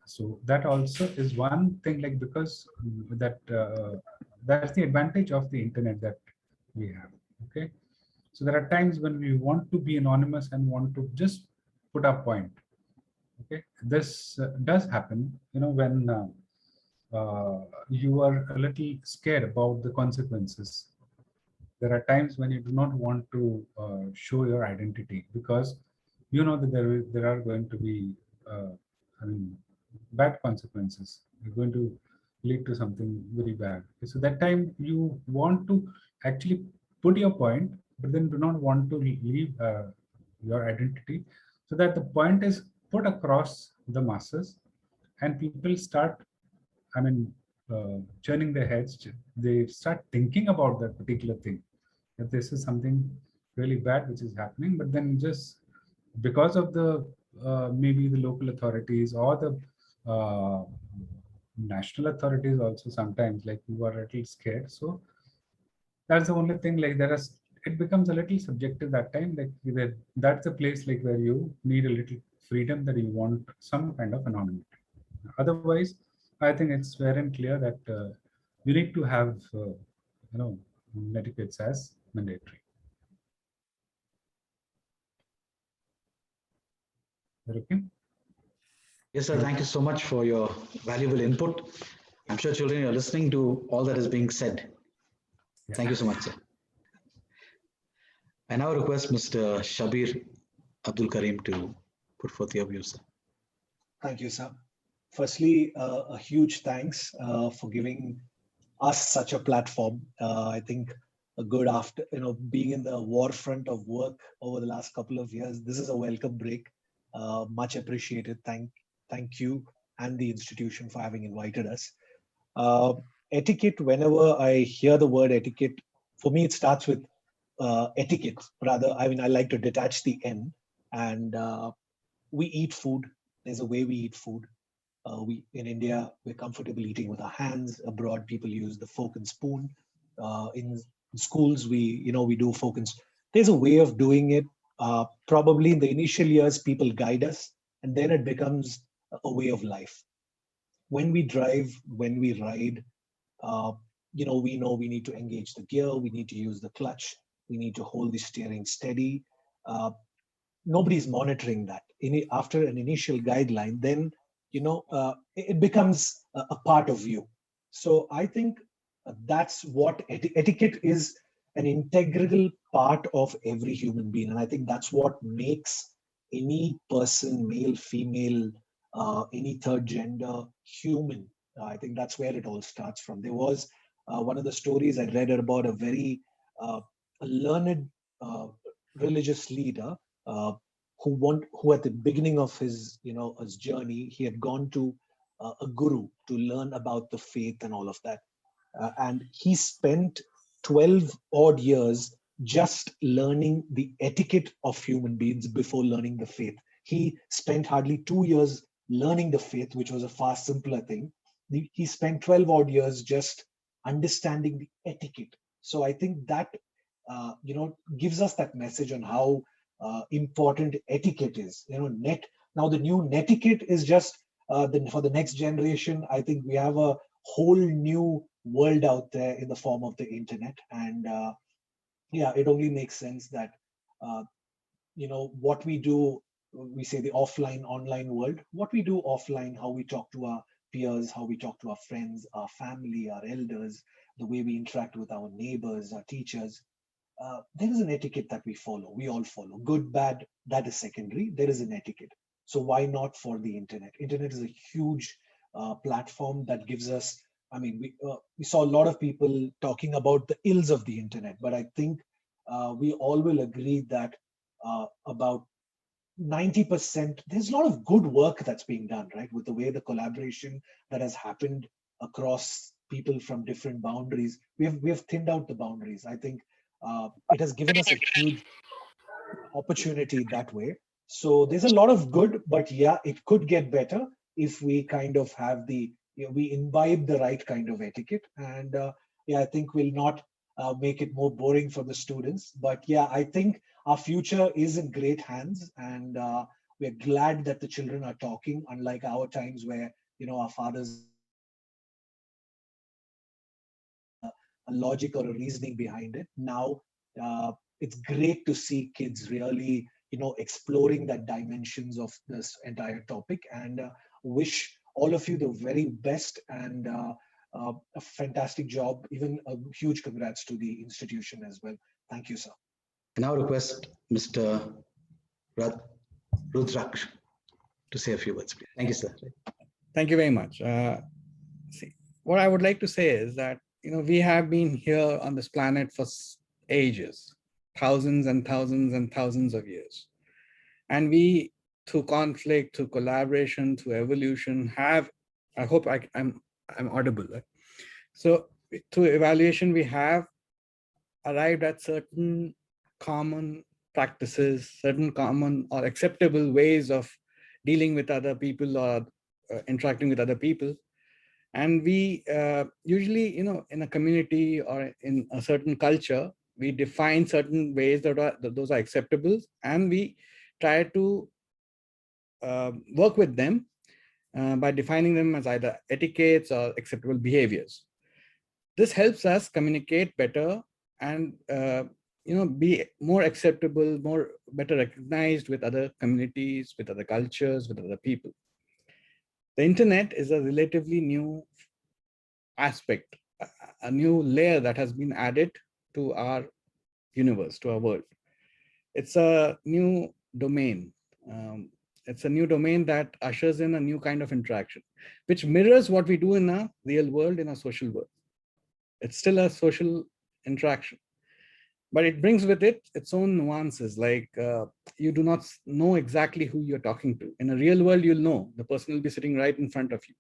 So that also is one thing, like because that's the advantage of the internet that we have. Okay, so there are times when we want to be anonymous and want to just put our point. Okay, this does happen, when you are a little scared about the consequences. There are times when you do not want to show your identity because you know that there are going to be, I mean, bad consequences. You're going to lead to something very bad. So that time you want to actually put your point, but then do not want to leave your identity, so that the point is put across the masses and people start, I mean, churning their heads. They start thinking about that particular thing, that this is something really bad which is happening, but then just because of the maybe the local authorities or the national authorities also sometimes like you are a little scared. So that's the only thing, like there is, it becomes a little subjective that time, like that's the place like where you need a little freedom, that you want some kind of anonymity. Otherwise, I think it's fair and clear that you need to have etiquettes as mandatory. Is that okay? Yes, sir. Thank you so much for your valuable input. I'm sure children are listening to all that is being said. Thank you so much, sir. I now request Mr. Shabeer Abdul Karim to put forth your views, sir. Thank you, sir. Firstly, a huge thanks for giving us such a platform. I think a good after, being in the war front of work over the last couple of years, this is a welcome break. Much appreciated. Thank you and the institution for having invited us. Etiquette, whenever I hear the word etiquette, for me, it starts with etiquette. Rather, I mean, I like to detach the N, and we eat food. There's a way we eat food. We in India, we're comfortable eating with our hands. Abroad, people use the fork and spoon. In schools, we do fork and. There's a way of doing it. Probably in the initial years, people guide us, and then it becomes a way of life. When we drive, when we ride, uh, we know we need to engage the gear, we need to use the clutch, we need to hold the steering steady. Uh, Nobody's monitoring that. After an initial guideline, then it becomes a part of you. So I think that's what etiquette is, an integral part of every human being, and I think that's what makes any person, male, female, any third gender, human. I think that's where it all starts from. There was one of the stories I read about a very learned religious leader uh, who at the beginning of his journey, he had gone to a guru to learn about the faith and all of that, and he spent 12 odd years just learning the etiquette of human beings before learning the faith. He spent hardly 2 years learning the faith, which was a far simpler thing. He spent 12 odd years just understanding the etiquette. So I think that gives us that message on how important etiquette is. Now the new netiquette is just for the next generation. I think we have a whole new world out there in the form of the internet, and yeah, it only makes sense that uh, what we do. We say the offline online world. What we do offline, how we talk to our peers, how we talk to our friends, our family, our elders, the way we interact with our neighbors, our teachers, there is an etiquette that we follow. We all follow. Good, bad, that is secondary. There is an etiquette. So why not for the internet? Internet is a huge platform that gives us. I mean, we saw a lot of people talking about the ills of the internet, but I think we all will agree that about 90%, there's a lot of good work that's being done, right? With the way the collaboration that has happened across people from different boundaries, we have thinned out the boundaries. I think it has given us a huge. opportunity that way. So there's a lot of good, but yeah, it could get better if we kind of have we imbibe the right kind of etiquette. And yeah, I think we'll not make it more boring for the students. But yeah, I think our future is in great hands, and we're glad that the children are talking, unlike our times where, our fathers a logic or a reasoning behind it. Now, it's great to see kids really, exploring that dimensions of this entire topic, and wish all of you the very best, and a fantastic job. Even a huge congrats to the institution as well. Thank you, sir. I now request Mr. Rudraksh to say a few words, please. Thank you, sir. Thank you very much. See, what I would like to say is that, we have been here on this planet for ages, thousands and thousands and thousands of years. And we, through conflict, through collaboration, through evolution, have, I hope I'm audible. Right? So through evaluation, we have arrived at certain common practices, certain common or acceptable ways of dealing with other people or interacting with other people. And we usually, in a community or in a certain culture, we define certain ways that those are acceptable, and we try to work with them by defining them as either etiquettes or acceptable behaviors. This helps us communicate better and be more acceptable, better recognized with other communities, with other cultures, with other people. The internet is a relatively new aspect, a new layer that has been added to our universe, to our world. It's a new domain. It's a new domain that ushers in a new kind of interaction, which mirrors what we do in a real world, in a social world. It's still a social interaction, but it brings with it its own nuances. Like you do not know exactly who you're talking to. In a real world, you'll know the person will be sitting right in front of you.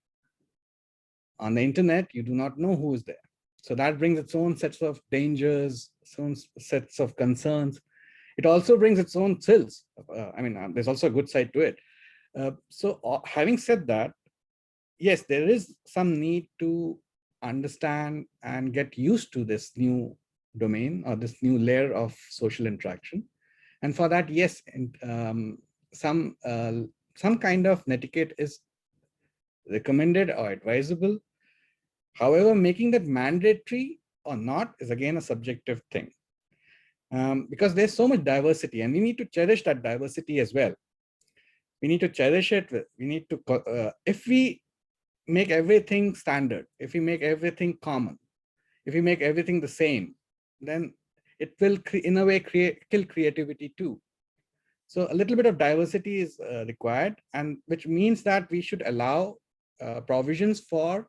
On the internet, you do not know who is there. So that brings its own sets of dangers, its own sets of concerns. It also brings its own thrills. There's also a good side to it. So having said that, yes, there is some need to understand and get used to this new domain or this new layer of social interaction. And for that, yes, some kind of netiquette is recommended or advisable. However, making that mandatory or not is again a subjective thing, because there's so much diversity, and we need to cherish that diversity as well. We need to cherish it. We need to, if we make everything standard, if we make everything common, if we make everything the same, then it will, in a way, kill creativity too. So a little bit of diversity is required, and which means that we should allow provisions for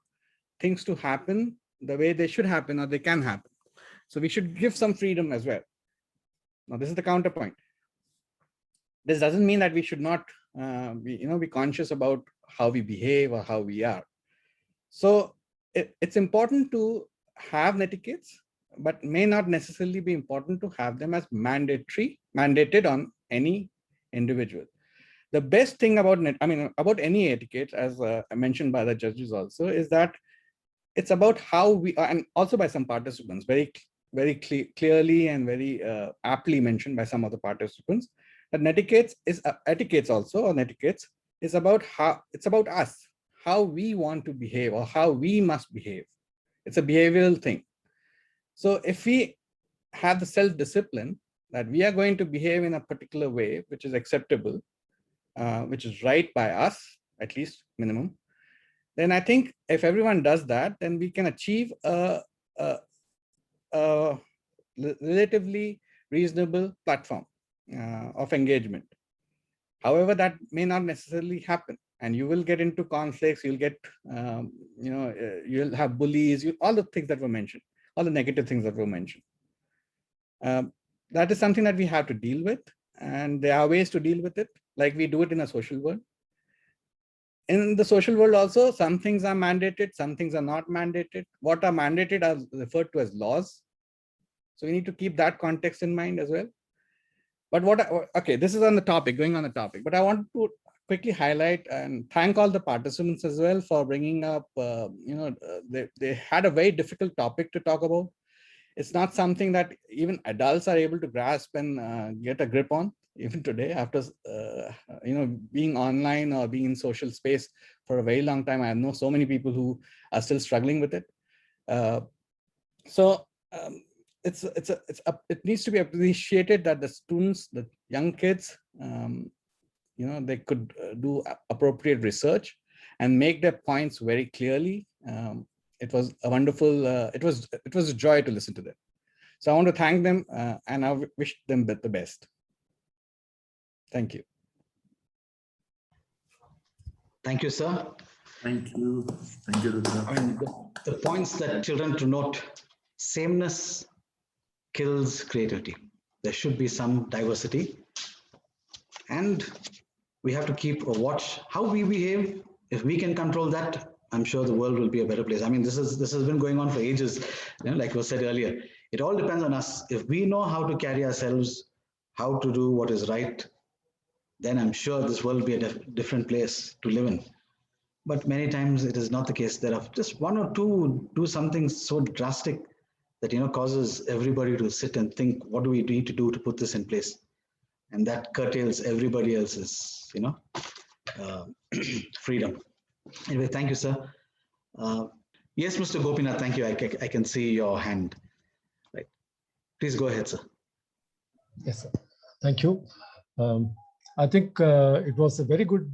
things to happen the way they should happen or they can happen. So we should give some freedom as well. Now, this is the counterpoint. This doesn't mean that we should not be conscious about how we behave or how we are. So it's important to have netiquettes, but may not necessarily be important to have them as mandated on any individual. The best thing about about any etiquette, as mentioned by the judges also, is that it's about how we, and also by some participants, very clearly and very aptly mentioned by some of the participants, that netiquettes is etiquettes also, or netiquettes is about how it's about us, how we want to behave or how we must behave. It's a behavioral thing. So if we have the self-discipline that we are going to behave in a particular way, which is acceptable, which is right by us, at least minimum, then I think if everyone does that, then we can achieve a relatively reasonable platform of engagement. However, that may not necessarily happen, and you will get into conflicts. You'll get, you'll have bullies. All the things that were mentioned, all the negative things that were mentioned. That is something that we have to deal with, and there are ways to deal with it, like we do it in a social world. In the social world also, some things are mandated, some things are not mandated. What are mandated are referred to as laws. So we need to keep that context in mind as well. But okay, this is on the topic, going on the topic, but I want to quickly highlight and thank all the participants as well for bringing up, they had a very difficult topic to talk about. It's not something that even adults are able to grasp and get a grip on even today after, being online or being in social space for a very long time. I know so many people who are still struggling with it. It needs to be appreciated that the students, the young kids, they could do appropriate research and make their points very clearly. It was a wonderful, it was a joy to listen to them. So I want to thank them and I wish them the best. Thank you. Thank you, sir. Thank you. Thank you, Rudraksh. I mean, the points that children to note: sameness kills creativity. There should be some diversity. And we have to keep a watch how we behave. If we can control that, I'm sure the world will be a better place. I mean, this has been going on for ages. Like was said earlier, it all depends on us. If we know how to carry ourselves, how to do what is right, then I'm sure this world will be a different place to live in. But many times it is not the case. There are just one or two do something so drastic that causes everybody to sit and think, what do we need to do to put this in place? And that curtails everybody else's freedom. Anyway, thank you, sir. Yes, Mr. Gopinath, thank you. I can see your hand. Right. Please go ahead, sir. Yes, sir. Thank you. I think it was a very good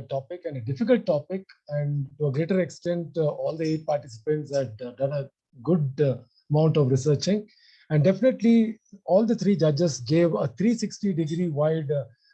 topic and a difficult topic, and to a greater extent, all the 8 participants had done a good amount of researching, and definitely all the 3 judges gave a 360-degree wide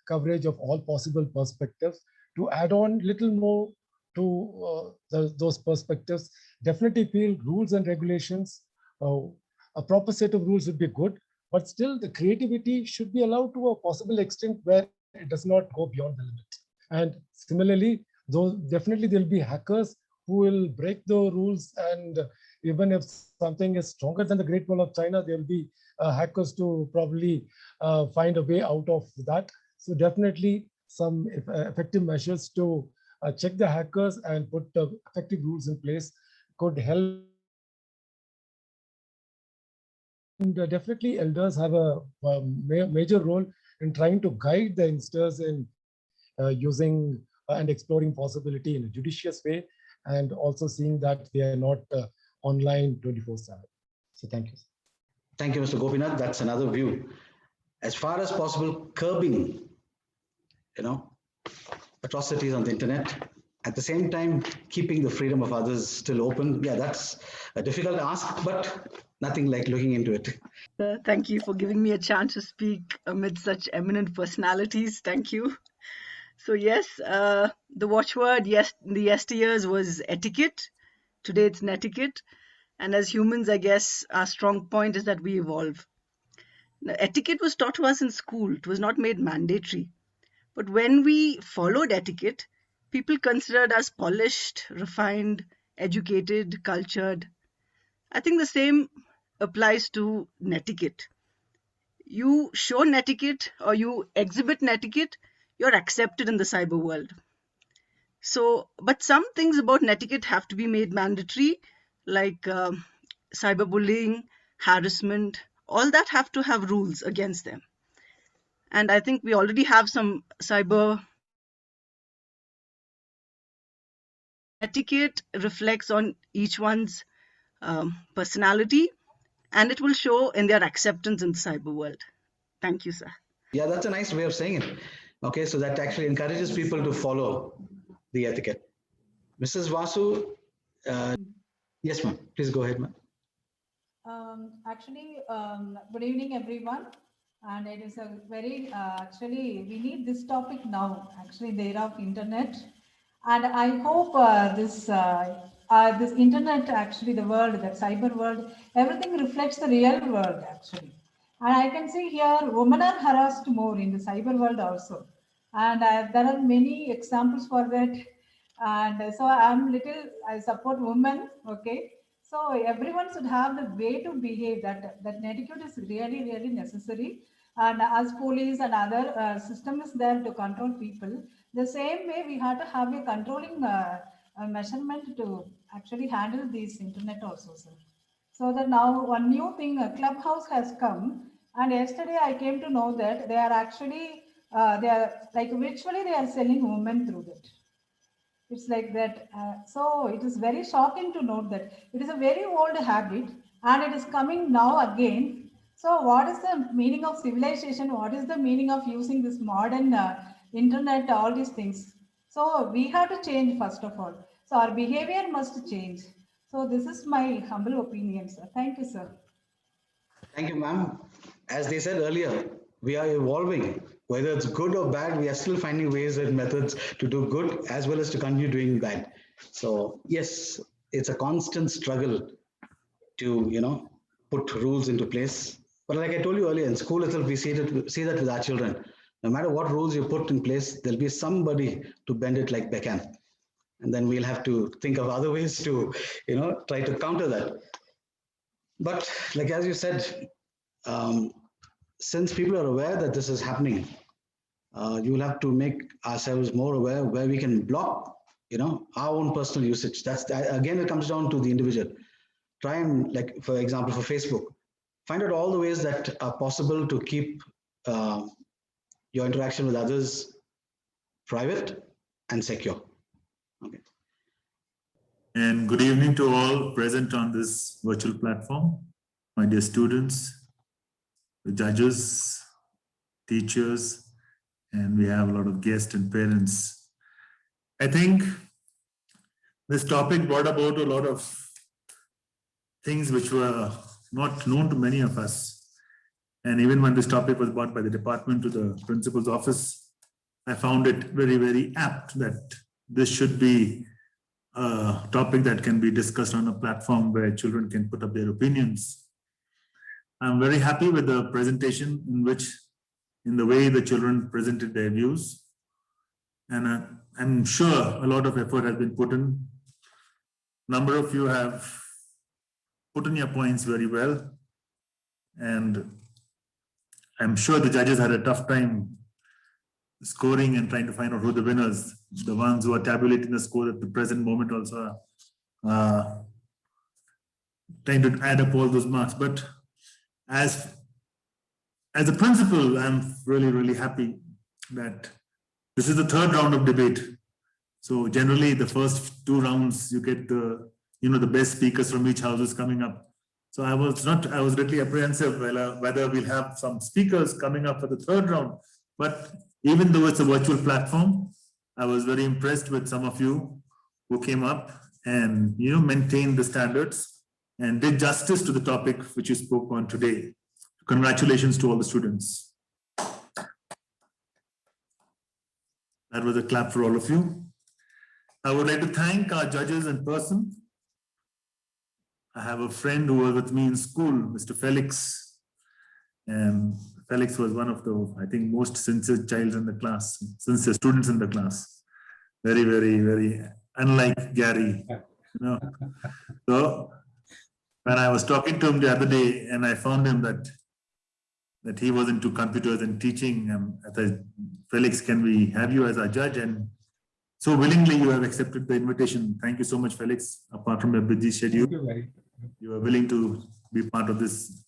coverage of all possible perspectives. To add on little more to those perspectives, definitely feel rules and regulations, a proper set of rules would be good, but still the creativity should be allowed to a possible extent where it does not go beyond the limit. And similarly, though definitely there'll be hackers who will break the rules, and even if something is stronger than the Great Wall of China, there'll be hackers to probably find a way out of that. So definitely some effective measures to check the hackers and put effective rules in place could help. And definitely elders have a major role in trying to guide the youngsters in using and exploring possibility in a judicious way, and also seeing that they are not online 24/7. So thank you. Thank you, Mr. Gopinath. That's another view. As far as possible, curbing, atrocities on the internet. At the same time, keeping the freedom of others still open. Yeah, that's a difficult ask, but nothing like looking into it. Thank you for giving me a chance to speak amid such eminent personalities. Thank you. So yes, the watchword in the yesteryears was etiquette. Today it's netiquette. And as humans, I guess our strong point is that we evolve. Now, etiquette was taught to us in school. It was not made mandatory. But when we followed etiquette, people considered us polished, refined, educated, cultured. I think the same applies to netiquette. You show netiquette or you exhibit netiquette, you're accepted in the cyber world. So, but some things about netiquette have to be made mandatory, like cyberbullying, harassment, all that have to have rules against them. And I think we already have some cyber etiquette reflects on each one's personality, and it will show in their acceptance in the cyber world. Thank you, sir. Yeah, that's a nice way of saying it. Okay, so that actually encourages people to follow the etiquette. Mrs. Vasu, yes, ma'am. Please go ahead, ma'am. Good evening, everyone. And it is a very, actually, we need this topic now, actually, the era of internet. And I hope this internet, actually, the world, that cyber world, everything reflects the real world, actually. And I can see here, women are harassed more in the cyber world also. And there are many examples for that. And so I support women, okay? So everyone should have the way to behave, that etiquette is really, really necessary. And as police and other system is there to control people, the same way we have to have a controlling measurement to actually handle this internet also, sir. So that now one new thing, Clubhouse has come, and yesterday I came to know that they are actually, they are like virtually they are selling women through that. It's like that. So it is very shocking to note that it is a very old habit and it is coming now again. So what is the meaning of civilization? What is the meaning of using this modern internet, all these things? So we have to change first of all. So our behavior must change. So this is my humble opinion, sir. Thank you, sir. Thank you, ma'am. As they said earlier, we are evolving. Whether it's good or bad, we are still finding ways and methods to do good as well as to continue doing bad. So yes, it's a constant struggle to, put rules into place. But like I told you earlier, in school itself, we see that with our children. No matter what rules you put in place, there'll be somebody to bend it like Beckham. And then we'll have to think of other ways to, try to counter that. But like as you said, since people are aware that this is happening, you will have to make ourselves more aware where we can block, our own personal usage. Again, it comes down to the individual. Try and, like, for example, for Facebook, find out all the ways that are possible to keep your interaction with others private and secure. Okay. And good evening to all present on this virtual platform, my dear students, the judges, teachers, and we have a lot of guests and parents. I think this topic brought about a lot of things which were not known to many of us. And even when this topic was brought by the department to the principal's office, I found it very, very apt that this should be a topic that can be discussed on a platform where children can put up their opinions. I'm very happy with the presentation in the way the children presented their views. And I'm sure a lot of effort has been put in. Number of you have put in your points very well. And I'm sure the judges had a tough time scoring and trying to find out who the winners, the ones who are tabulating the score at the present moment also trying to add up all those marks. But as a principal, I'm really, really happy that this is the third round of debate. So generally the first two rounds, you get the best speakers from each house is coming up. So I was really apprehensive whether we'll have some speakers coming up for the third round. But even though it's a virtual platform, I was very impressed with some of you who came up and maintained the standards and did justice to the topic which you spoke on today. Congratulations to all the students. That was a clap for all of you. I would like to thank our judges in person. I have a friend who was with me in school, Mr. Felix. And Felix was one of the, I think, most sincere childs in the class, sincere students in the class. Very, very, very unlike Gary. So when I was talking to him the other day and I found him that he was into computers and teaching, I thought, Felix, can we have you as our judge? And so willingly you have accepted the invitation. Thank you so much, Felix. Apart from your busy schedule, you are willing to be part of this.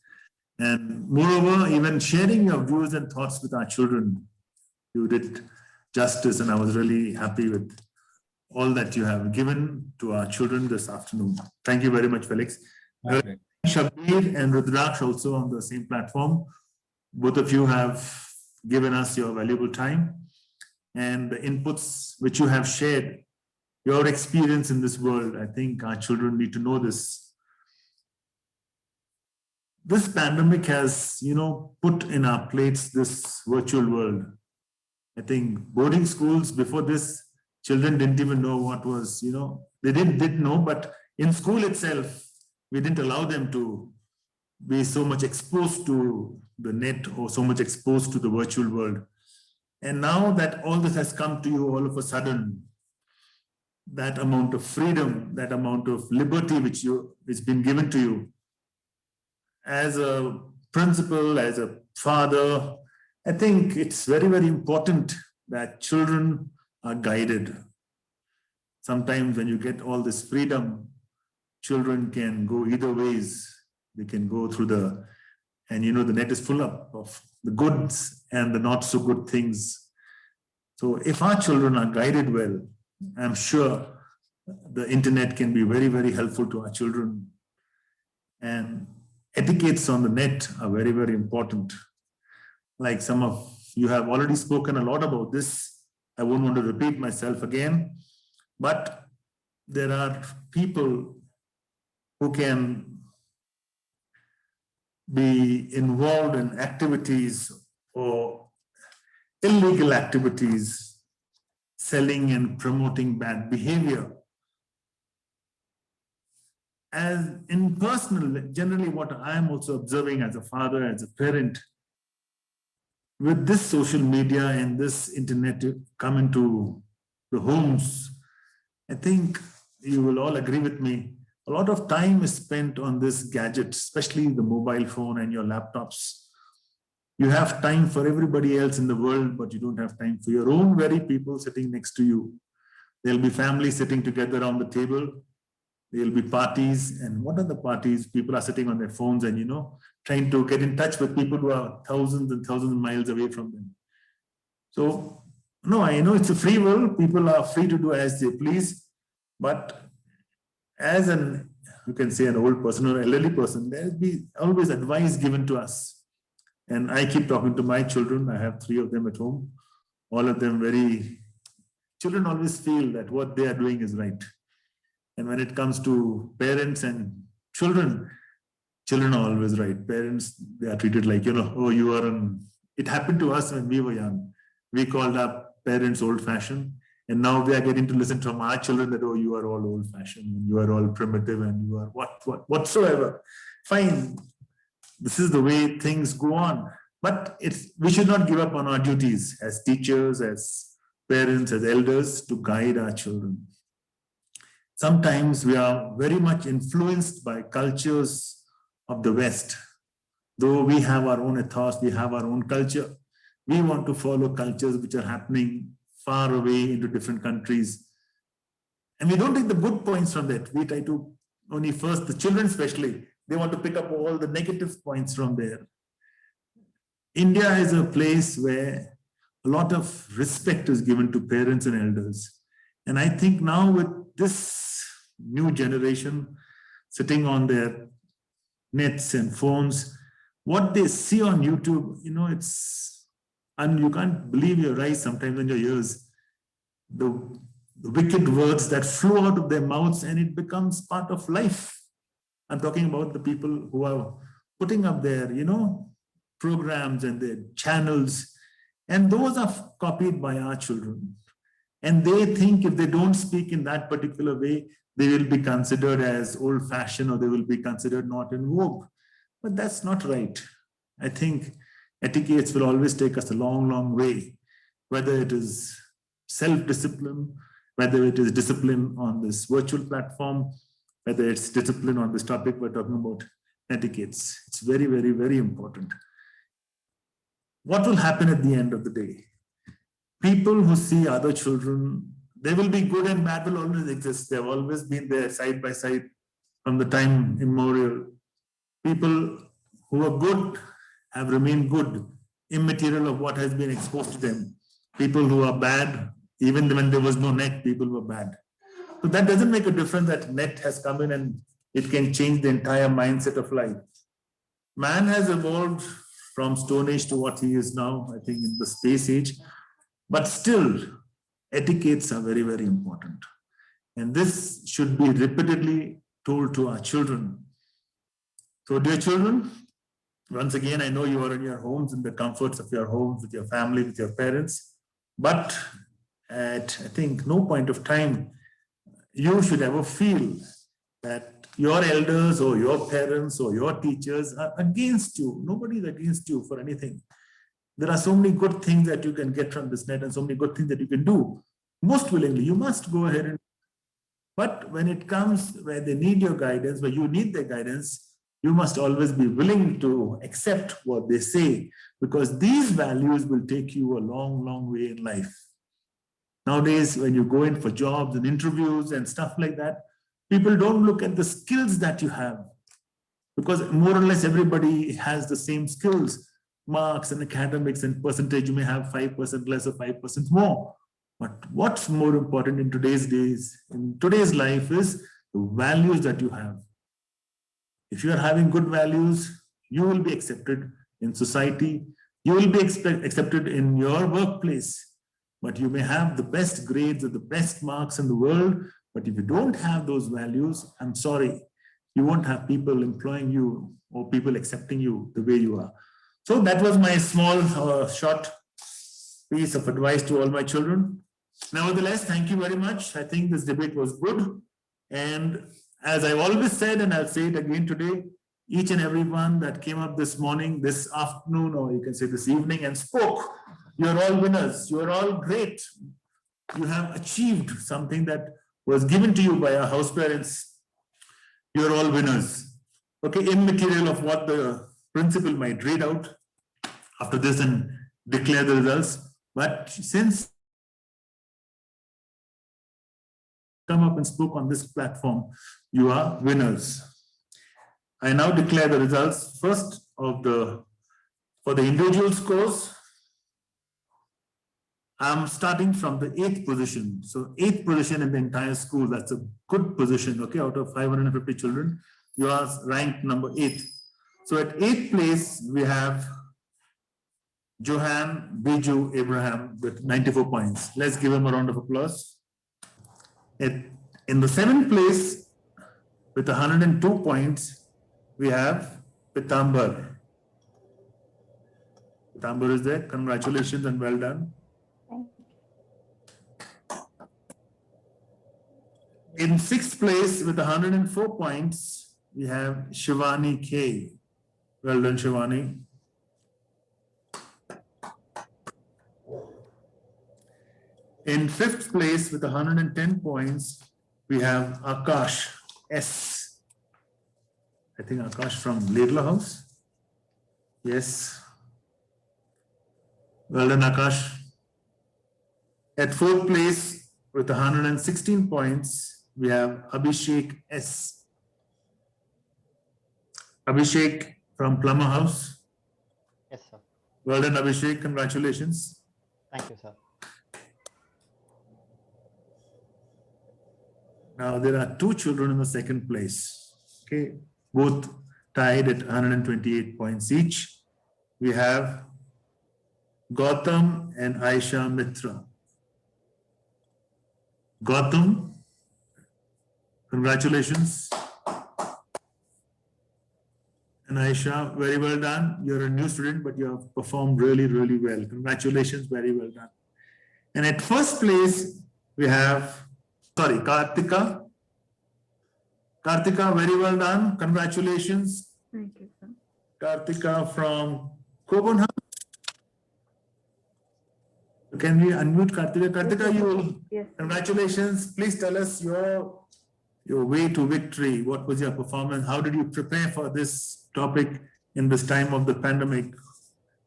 And moreover, even sharing your views and thoughts with our children, you did justice, and I was really happy with all that you have given to our children this afternoon. Thank you very much, Felix. Okay. Shabeer and Rudraksh also on the same platform. Both of you have given us your valuable time and the inputs which you have shared, your experience in this world. I think our children need to know this. This pandemic has, put in our plates this virtual world. I think boarding schools before this, children didn't even know what was, they didn't know, but in school itself, we didn't allow them to be so much exposed to the net or so much exposed to the virtual world. And now that all this has come to you all of a sudden, that amount of freedom, that amount of liberty which has been given to you, as a principal, as a father, I think it's very, very important that children are guided. Sometimes when you get all this freedom, children can go either ways. They can go through the, and the net is full of the goods and the not so good things. So if our children are guided well, I'm sure the internet can be very, very helpful to our children. And etiquettes on the net are very, very important. Like some of you have already spoken a lot about this. I won't want to repeat myself again, but there are people who can be involved in activities or illegal activities, selling and promoting bad behavior. As in personal, generally what I am also observing as a father, as a parent, with this social media and this internet coming to the homes, I think you will all agree with me, a lot of time is spent on this gadget, especially the mobile phone and your laptops. You have time for everybody else in the world, but you don't have time for your own very people sitting next to you. There'll be families sitting together around the table. There'll be parties. And what are the parties? People are sitting on their phones and, trying to get in touch with people who are thousands and thousands of miles away from them. So, no, I know it's a free world. People are free to do as they please. But as you can say an old person or elderly person, there'll be always advice given to us. And I keep talking to my children. I have 3 of them at home. All of them children always feel that what they are doing is right. And when it comes to parents and children are always right. Parents, they are treated like, oh, you are it happened to us when we were young. We called our parents old-fashioned. And now we are getting to listen from our children that, oh, you are all old-fashioned, and you are all primitive, and you are whatsoever. Fine. This is the way things go on. But we should not give up on our duties as teachers, as parents, as elders to guide our children. Sometimes we are very much influenced by cultures of the West. Though we have our own ethos, we have our own culture, we want to follow cultures which are happening far away into different countries. And we don't take the good points from that. We try to only first, the children especially, they want to pick up all the negative points from there. India is a place where a lot of respect is given to parents and elders. And I think now with this new generation sitting on their nets and phones, what they see on YouTube, and you can't believe your eyes sometimes in your ears, the wicked words that flow out of their mouths, and it becomes part of life. I'm talking about the people who are putting up their, programs and their channels, and those are copied by our children. And they think if they don't speak in that particular way, they will be considered as old-fashioned, or they will be considered not in vogue. But that's not right. I think etiquettes will always take us a long, long way, whether it is self-discipline, whether it is discipline on this virtual platform, whether it's discipline on this topic we're talking about, etiquettes. It's very, very, very important. What will happen at the end of the day? People who see other children, there will be good and bad will always exist. They've always been there side by side from the time immemorial. People who are good have remained good, immaterial of what has been exposed to them. People who are bad, even when there was no net, people were bad. So that doesn't make a difference that net has come in and it can change the entire mindset of life. Man has evolved from Stone Age to what he is now, I think, in the space age. But still, etiquettes are very, very important. And this should be repeatedly told to our children. So, dear children, once again, I know you are in your homes, in the comforts of your homes, with your family, with your parents. But at, I think, no point of time, you should ever feel that your elders or your parents or your teachers are against you. Nobody is against you for anything. There are so many good things that you can get from this net and so many good things that you can do. Most willingly, you must go ahead. But when it comes where they need your guidance, where you need their guidance, You must always be willing to accept what they say, because these values will take you a long, long way in life. Nowadays, when you go in for jobs and interviews and stuff like that, people don't look at the skills that you have, because more or less everybody has the same skills, marks and academics and percentage. You may have 5% less or 5% more. But what's more important in today's days, in today's life, is the values that you have. If you are having good values, you will be accepted in society. You will be accepted in your workplace. But you may have the best grades or the best marks in the world. But if you don't have those values, I'm sorry, you won't have people employing you or people accepting you the way you are. So that was my small, short piece of advice to all my children. Nevertheless, thank you very much. I think this debate was good. And as I've always said, and I'll say it again today, each and every one that came up this morning, this afternoon, or you can say this evening, and spoke, you're all winners. You're all great. You have achieved something that was given to you by our house parents. You're all winners. Okay, immaterial of what the principal might read out after this and declare the results. But since come up and spoke on this platform, you are winners. I now declare the results first for the individual scores. I'm starting from the 8th position. So 8th position in the entire school, that's a good position, okay? Out of 550 children, you are ranked number 8. So at 8th place, we have Johan Biju Abraham with 94 points. Let's give him a round of applause. In the 7th place, with 102 points, we have Pitambar. Pitambar is there. Congratulations and well done. In 6th place, with 104 points, we have Shivani K. Well done, Shivani. In 5th place, with 110 points, we have Akash S. I think Akash from Ladler House. Yes. Well done, Akash. At 4th place, with 116 points, we have Abhishek S. Abhishek from Plummer House. Yes, sir. Well done, Abhishek. Congratulations. Thank you, sir. Now there are 2 children in the 2nd place. Okay, both tied at 128 points each. We have Gautam and Aisha Mitra. Gautam, congratulations. And Aisha, very well done. You're a new student, but you have performed really, really well. Congratulations, very well done. And at 1st place, we have, Kartika. Kartika, very well done. Congratulations. Thank you, sir. Kartika from Coburn House. Can we unmute Kartika? Kartika, Yes. Congratulations. Please tell us your way to victory. What was your performance? How did you prepare for this topic in this time of the pandemic?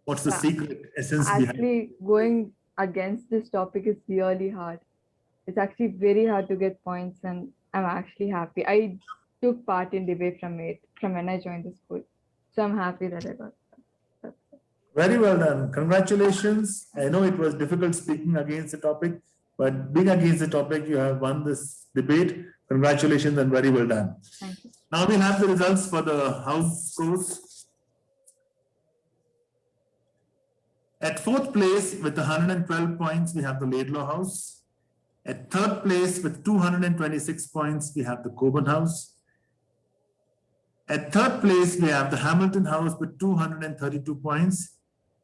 What's the secret essence behind it? Actually, going against this topic is really hard. It's actually very hard to get points, and I'm actually happy. I took part in debate from when I joined the school. So I'm happy that I got that. Very well done. Congratulations. I know it was difficult speaking against the topic, but being against the topic, you have won this debate. Congratulations and very well done. Thank you. Now we have the results for the house scores. At 4th place with 112 points, we have the Laidlaw House. At 3rd place with 226 points, we have the Coburn House. At 3rd place, we have the Hamilton House with 232 points.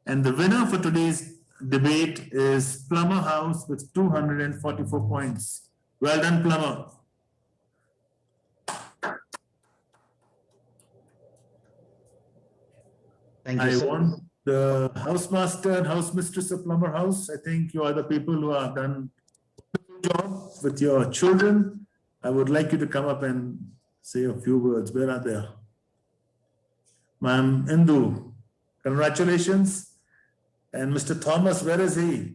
And the winner for today's debate is Plummer House with 244 points. Well done, Plummer. Thank you, I sir. want the housemaster and housemistress of Plummer House. I think you are the people who have done a good job with your children. I would like you to come up and say a few words. Where are they? Ma'am Indu, congratulations. And Mr. Thomas, where is he?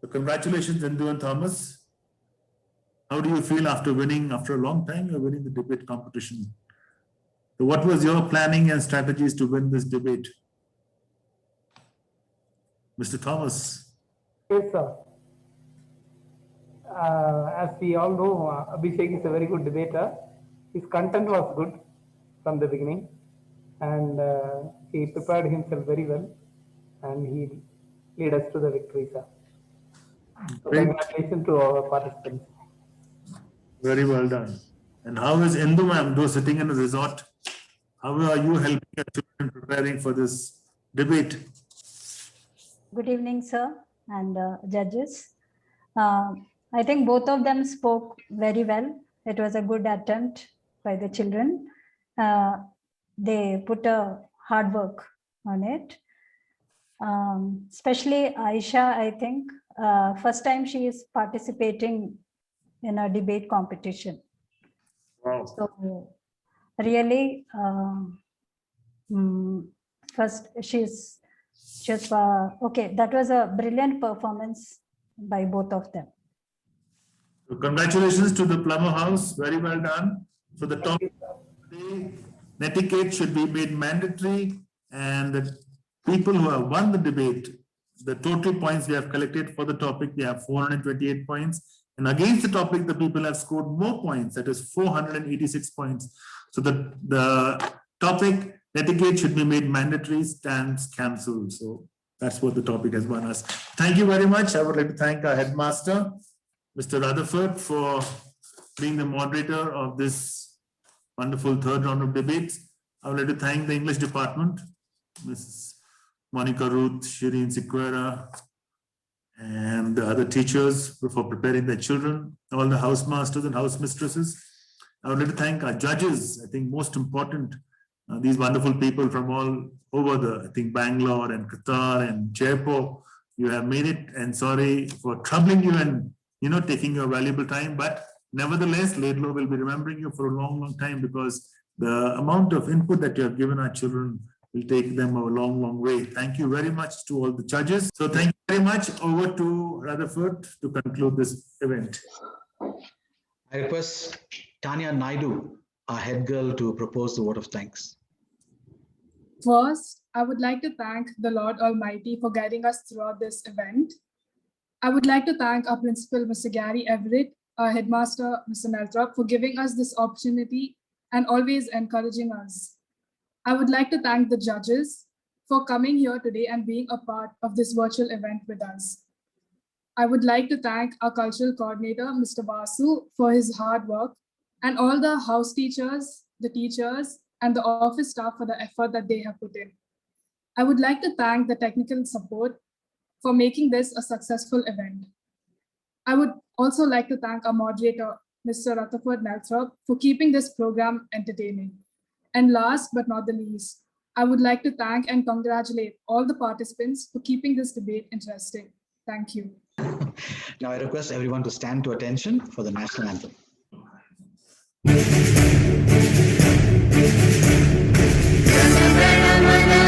So congratulations, Indu and Thomas. How do you feel after winning, after a long time, you're winning the debate competition? So what was your planning and strategies to win this debate? Mr. Thomas. Yes, sir. As we all know, Abhishek is a very good debater. His content was good from the beginning, and he prepared himself very well, and he led us to the victory, sir. So congratulations to our participants. Very well done. And how is Indu ma'am, though sitting in a resort? How are you helping your children preparing for this debate? Good evening, sir, and judges. I think both of them spoke very well. It was a good attempt by the children. They put a hard work on it. Especially Aisha, I think, first time she is participating in a debate competition. Wow. So really, first she's just, okay, that was a brilliant performance by both of them. So congratulations to the Plummer House, very well done. So the topic today, netiquette should be made mandatory, and the people who have won the debate, the total points we have collected for the topic, we have 428 points. And against the topic, the people have scored more points, that is 486 points. So the topic, netiquette should be made mandatory, stands cancelled. So that's what the topic has won us. Thank you very much. I would like to thank our headmaster, Mr. Rutherford, for being the moderator of this wonderful third round of debates. I would like to thank the English department, Mrs. Monica Ruth, Shireen Sequeira, and the other teachers for preparing their children, all the house masters and house mistresses. I would like to thank our judges. I think most important, these wonderful people from all over I think Bangalore and Qatar and Jaipur. You have made it, and sorry for troubling you and taking your valuable time, but nevertheless, Laidlaw will be remembering you for a long, long time, because the amount of input that you have given our children will take them a long, long way. Thank you very much to all the judges. So thank you very much. Over to Rutherford to conclude this event. I request Tanya Naidu, our head girl, to propose the vote of thanks. First, I would like to thank the Lord Almighty for guiding us throughout this event. I would like to thank our principal, Mr. Gary Everett, our headmaster, Mr. Nelthrop, for giving us this opportunity and always encouraging us. I would like to thank the judges for coming here today and being a part of this virtual event with us. I would like to thank our cultural coordinator, Mr. Vasu, for his hard work, and all the house teachers, the teachers, and the office staff for the effort that they have put in. I would like to thank the technical support for making this a successful event. I would also like to thank our moderator, Mr. Rutherford Nelthrop, for keeping this program entertaining. And last but not the least, I would like to thank and congratulate all the participants for keeping this debate interesting. Thank you. Now I request everyone to stand to attention for the national anthem. Jana Gana Mana